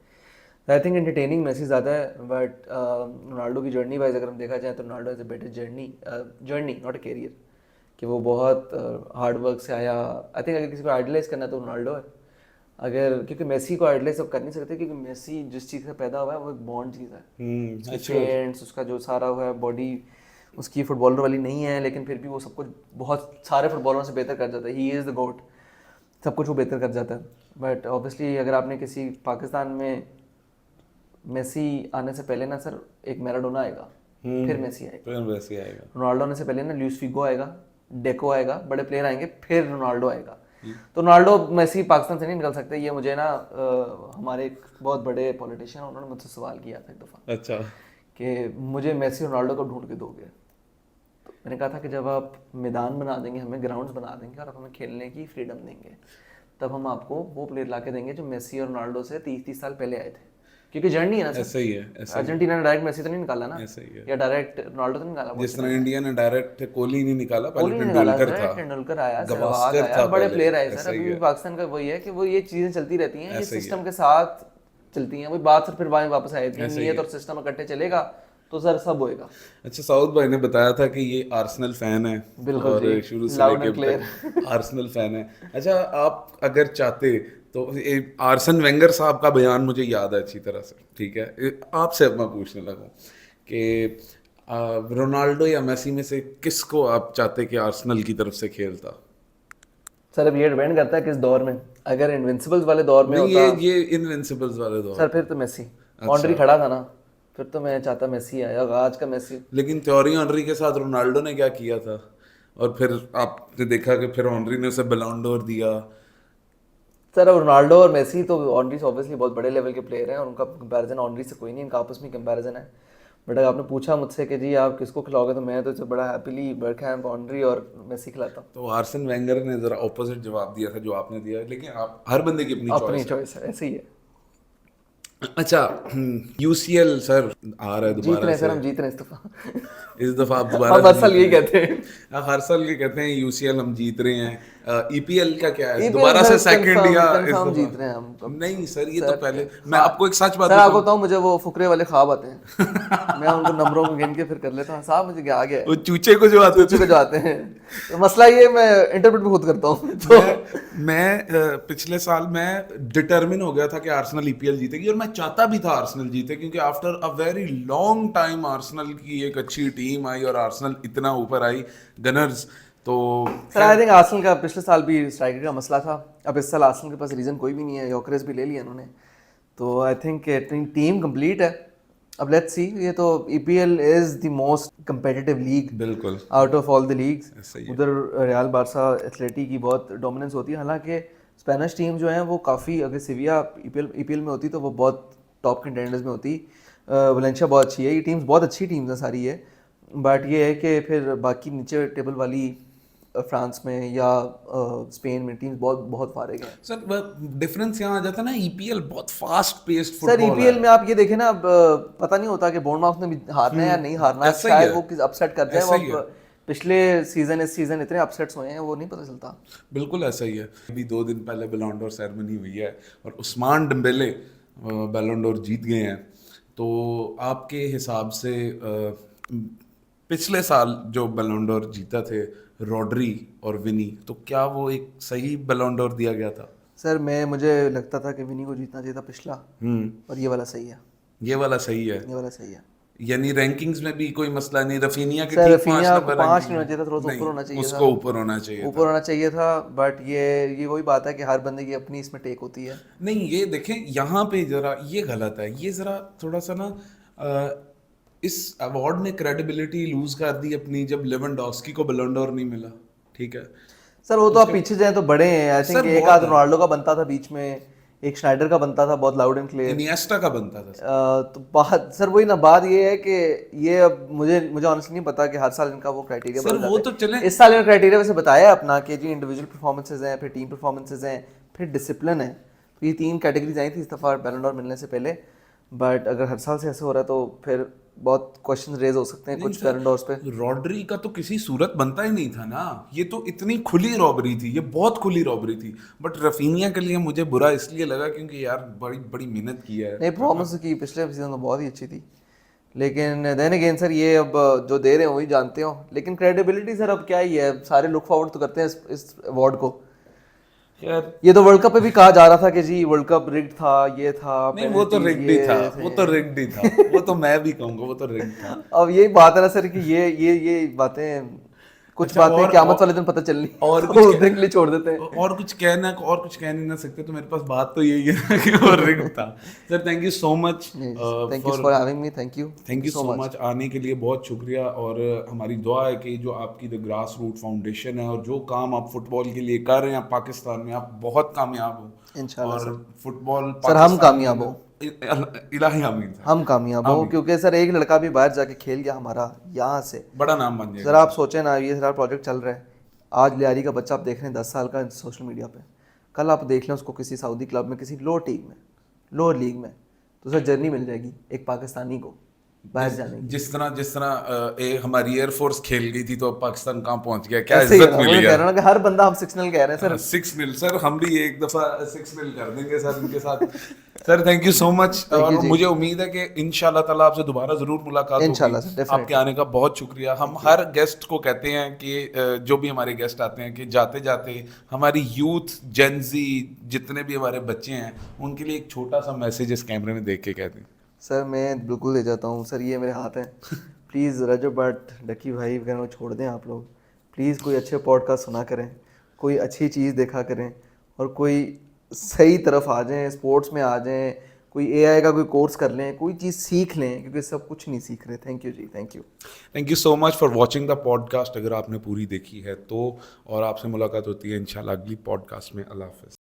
आई थिंक एंटरटेनिंग मैसेज ज़्यादा है। बट रोनाल्डो की जर्नी वाइज अगर हम देखा जाए तो Ronaldo is a better journey not a career, कि वो बहुत हार्ड वर्क से आया। आई थिंक अगर किसी को आइडलाइज करना है तो रोनाल्डो है, अगर क्योंकि मेसी को आइडलाइज सब कर नहीं सकते, क्योंकि मेसी जिस चीज़ से पैदा हुआ है वो एक बॉन्ड चीज़ है। पेरेंट्स, उसका जो सारा हुआ है बॉडी उसकी फुटबॉलर वाली नहीं है, लेकिन फिर भी वो सब कुछ बहुत सारे फुटबॉलरों से बेहतर कर जाता है। ही इज़ द गोट, सब कुछ वो बेहतर कर जाता है। बट ऑब्वियसली अगर आपने किसी पाकिस्तान में मेसी आने से पहले ना सर एक मैराडोना आएगा, फिर मेसी आएगा। रोनाल्डो आने से पहले ना लुइस फिगो आएगा, डेको आएगा, बड़े प्लेयर आएंगे, फिर रोनाल्डो आएगा। तो रोनाल्डो मेसी पाकिस्तान से नहीं निकल सकते। ये मुझे ना हमारे एक बहुत बड़े पॉलिटिशियन उन्होंने मुझसे सवाल किया था एक दफ़ा, अच्छा, कि मुझे मेसी रोनाल्डो को ढूंढ के दोगे। तो मैंने कहा था कि जब आप मैदान बना देंगे, हमें ग्राउंड्स बना देंगे और आप हमें खेलने की फ्रीडम देंगे, तब हम आपको वो प्लेयर ला के देंगे जो मेसी और रोनाल्डो से 30-30 साल पहले आए थे। क्योंकि जर्नी है ना सर, ऐसा ही है। अर्जेंटीना ने डायरेक्ट मेसी तो नहीं निकाला ना, ऐसा ही है। या डायरेक्ट रोनाल्डो तो नहीं निकाला, जिस तरह इंडिया ने डायरेक्ट कोहली नहीं निकाला, कोहली नहीं निकाला, तेंदुलकर आया, सहवाग आया, बड़े प्लेयर आए सर। अभी भी पाकिस्तान का वही है कि वो ये चीजें चलती रहती हैं, ये सिस्टम के साथ चलती हैं। वही बात सर फिर वापस आई थी, नियत और सिस्टम इकट्ठे चलेगा तो सर सब होएगा। अच्छा, साउद भाई ने बताया था कि ये आर्सेनल फैन है, बिल्कुल और शुरू से लेके आर्सेनल फैन है। अच्छा, आप अगर चाहते तो आर्सन वेंगर साहब का बयान मुझे याद है अच्छी तरह से, ठीक है, आपसे अब मैं पूछने लगा कि रोनाल्डो या मेसी में से किसको आप चाहते कि आर्सेनल की तरफ से खेलता? सर अब ये डिपेंड करता है किस दौर में। अगर इनविंसिबल्स वाले दौर में होता, ये इनविंसिबल्स वाले दौर, सर फिर तो मेसी। ऑनरी खड़ा था ना, फिर तो मैं चाहता मेसी आया, आज का मेसी। लेकिन थ्योरी ऑनरी के साथ रोनाल्डो ने क्या किया था, और फिर आपने देखा कि फिर ऑनरी ने उसे बैलोन डोर दिया। सर अब रोनाल्डो और मेसी तो ऑनरी से ऑब्वियसली बहुत बड़े लेवल के प्लेयर हैं, और उनका कंपैरिजन ऑनरी से कोई नहीं, इनका आपस में कंपैरिजन है। बट अगर आपने पूछा मुझसे कि जी आप किसको खिलाओगे, तो मैं तो इसे बड़ा हैप्पीली बर्कहैम, ऑनरी और मेसी खिलाता हूँ। तो आर्सन वेंगर ने जरा ऑपोजिट जवाब दिया था जो आपने दिया, लेकिन आप हर बंदे की अपनी चॉइस है, ऐसे ही है। अच्छा, यूसीएल सर आ रहा है जीत दोबारा रहे हैं से। सर, हम जीत रहे हैं इस दफा। इस दफा आप दोबारा हम हर से साल जीत यही रहे कहते हैं। हैं। हाँ, हर साल ये कहते हैं यूसीएल हम जीत रहे हैं। ईपीएल का क्या है, ईपीएल दोबारा सर से सेकंड या कंफर्म इस कंफर्म दफा? जीत रहे हैं हम कब। नहीं सर, ये तो सर पहले मैं हाँ, आपको एक सच बात सर आपको बताऊं। बताऊं, मुझे वो फुकरे वाले ख्वाब आते हैं। मैं उनको नंबरों में गिन के फिर कर लेता हूँ, साहब मुझे क्या आ गया वो है। चूचे को जो आते चूचे थे। को जाते हैं, तो मसला ये मैं इंटरप्रेट भी खुद करता हूँ तो। पिछले साल मैं डिटरमिन हो गया था कि आर्सेनल ईपीएल जीतेगी, और मैं चाहता भी था आर्सेनल जीते, क्योंकि after a very long time Arsenal की एक अच्छी टीम आई और आर्सेनल इतना ऊपर आई, गनर्स। तो सर आई थिंक आर्सेनल का पिछले साल भी स्ट्राइकर का मसला था, अब इस साल आर्सेनल के पास रीजन कोई भी नहीं है, योकेरेस भी ले लिया उन्होंने, तो आई थिंक टीम कंप्लीट है। अब लेट्स सी, ये तो EPL is the most competitive league बिल्कुल out of all the leagues. सही है। उधर रियल बारसा एथलेटिक की बहुत डोमिनेंस होती है, हालांकि स्पेनिश टीम जो है वो काफ़ी, अगर सिविया ईपीएल में होती तो वो बहुत टॉप कंटेंडर्स में होती। वलेंशिया बहुत अच्छी है, ये टीम्स बहुत अच्छी टीम्स हैं सारी है, बट ये है कि फिर बाकी नीचे टेबल वाली फ्रांस में या स्पेन में टीम्स बहुत बहुत फारिग हैं। सर डिफरेंस यहाँ आ जाता है ना, ईपीएल बहुत fast paced sir football EPL है। में आप ये देखें ना, अब पता नहीं होता कि बोर्नमाउथ ने भी हारना है या नहीं हारना है, ऐसा ही शायद है, वो किस अपसेट कर जाए। ऐसा वो ही है। अब पिछले सीजन इस सीजन इतने अपसेट्स हुए हैं वो नहीं पता चलता। बिल्कुल ऐसा ही है। अभी 2 दिन पहले बैलोन डोर सेरेमनी हुई है और उस्मान डेम्बेले बैलोन डोर जीत गए हैं। तो आपके हिसाब से पिछले साल जो बैलोन डोर जीता थे रॉड्री और विनी, तो क्या वो एक सही बैलोन डोर दिया गया था? सर मुझे लगता था कि विनी को जीतना चाहिए था पिछला, और ये वाला सही है, ये वाला सही है, ये वाला सही है। यानी रैंकिंग्स में भी कोई मसला नहीं। रफीनिया के सर ठीक 5 रफीनिया को नंबर 5 रैंकिंग नहीं होना चाहिए था, थोड़ा सा नहीं, ऊपर होना चाहिए था, उसको ऊपर होना चाहिए ऊपर था। होना चाहिए था, बट ये वही बात है कि हर बंदे की अपनी इसमें टेक होती है। नहीं, ये देखें यहाँ पे जरा ये गलत है, ये जरा थोड़ा सा ना इस अवार्ड ने क्रेडिबिलिटी लूज कर दी अपनी, जब लेवेंडोस्की को बैलोन डोर नहीं मिला। ठीक है सर वो तो आप पीछे जाए तो बड़े हैं, आई थिंक सर, एक बहुत आध है। रोनाल्डो का बनता था बीच में, एक स्नाइडर का बनता था बहुत लाउड एंड क्लियर। इनिएस्टा का बनता था सर। तो बात सर वही ना, बात ये है कि ये अब मुझे ऑनेस्टली नहीं पता कि हर साल इनका वो क्राइटेरिया सर बदल वो जाता तो है। चले इस साल इन्होंने क्राइटेरिया वैसे बताया है अपना कि जी इंडिविजुअल परफॉर्मेंसेज हैं, फिर टीम परफॉर्मेंसेज हैं, फिर डिसिप्लिन है, तो ये 3 कैटेगरीज आई थी इस दफ़ा बैलन डोर मिलने से पहले। बट अगर हर साल से ऐसे हो रहा है तो फिर बहुत क्वेश्चन रेज हो सकते हैं कुछ बैलन डोर्स पे। रॉड्री का तो किसी सूरत बनता ही नहीं था ना, ये तो इतनी खुली रॉबरी थी, ये बहुत खुली रॉबरी थी। बट रफीनिया के लिए मुझे बुरा इसलिए लगा क्योंकि यार बड़ी बड़ी मेहनत की है। नहीं परफॉर्मेंस की पिछले सीजन तो बहुत ही अच्छी थी, लेकिन देन अगेन सर ये अब जो दे रहे हो वही जानते हो, लेकिन क्रेडिबिलिटी सर अब क्या ही है, सारे लुक फॉरवर्ड तो करते हैं इस अवार्ड को। यार ये तो वर्ल्ड कप पे भी कहा जा रहा था कि जी वर्ल्ड कप रिग्ड था, ये था नहीं, वो तो penalties रिग्ड ही ये था, थे। वो तो रिग्ड ही था, वो तो मैं भी कहूंगा वो तो रिग्ड था। अब यही बात है ना सर कि ये बातें, कुछ अच्छा, बातें और- क्यामत वाले दिन पता चलनी और तो कुछ उस दिन के लिए छोड़ देते हैं। और कुछ कह नहीं ना सकते, तो मेरे पास बात तो यही है ना कि वो रिग्ड था। Sir thank you so much thank you for having me, thank you so much आने के लिए, बहुत शुक्रिया। और हमारी दुआ है कि जो आपकी द ग्रास रूट फाउंडेशन है और जो काम आप फुटबॉल के लिए कर रहे हैं पाकिस्तान में, आप बहुत कामयाब हो इंशाल्लाह और सर। फुटबॉल सर हम कामयाब हो, इलाही आमीन सर। हम कामयाब हो, क्योंकि सर एक लड़का भी बाहर जाके खेल गया हमारा यहाँ से, बड़ा नाम बन जाएगा। सर आप सोचें ना, ये सारा प्रोजेक्ट चल रहा है, आज लियारी का बच्चा आप देख रहे हैं 10 साल का सोशल मीडिया पे, कल आप देख लें उसको किसी सऊदी क्लब में, किसी लोअर टीम में, लोअर लीग में, तो सर जर्नी मिल जाएगी एक पाकिस्तानी को बाहर जाने की। जिस तरह हमारी एयरफोर्स खेल गई थी तो अब पाकिस्तान कहाँ पहुंच गया, क्या ऐसे ही इज्जत है, मिली मैं कह है। रहा हूं ना कि हर बंदा हम 6-0 कह रहे हैं सर। 6-0 सर, हम भी एक दफा 6-0 कर देंगे सर इनके साथ। Sir thank you so much, और मुझे उम्मीद है कि इंशाल्लाह ताला आपसे दोबारा जरूर मुलाकात इंशाल्लाह सर, होगी। definitely। आपके आने का बहुत शुक्रिया। हम हर गेस्ट को कहते हैं कि जो भी हमारे गेस्ट आते हैं कि जाते जाते हमारी यूथ जेनजी जितने भी हमारे बच्चे हैं उनके लिए एक छोटा सा मैसेज इस कैमरे में देख के कहते हैं। सर मैं बिल्कुल दे जाता हूँ सर, ये मेरे हाथ हैं। प्लीज़ रजब भट्ट, डकी भाई वगैरह को छोड़ दें आप लोग, प्लीज़ कोई अच्छे पॉडकास्ट सुना करें, कोई अच्छी चीज़ देखा करें, और कोई सही तरफ आ जाएं, स्पोर्ट्स में आ जाएं, कोई एआई का कोई कोर्स कर लें, कोई चीज़ सीख लें, क्योंकि सब कुछ नहीं सीख रहे। Thank you ji, thank you. Thank you so much for watching the podcast. अगर आपने पूरी देखी है तो, और आपसे मुलाकात होती है इंशाल्लाह अगली पॉडकास्ट में। अल्लाह हाफिज़।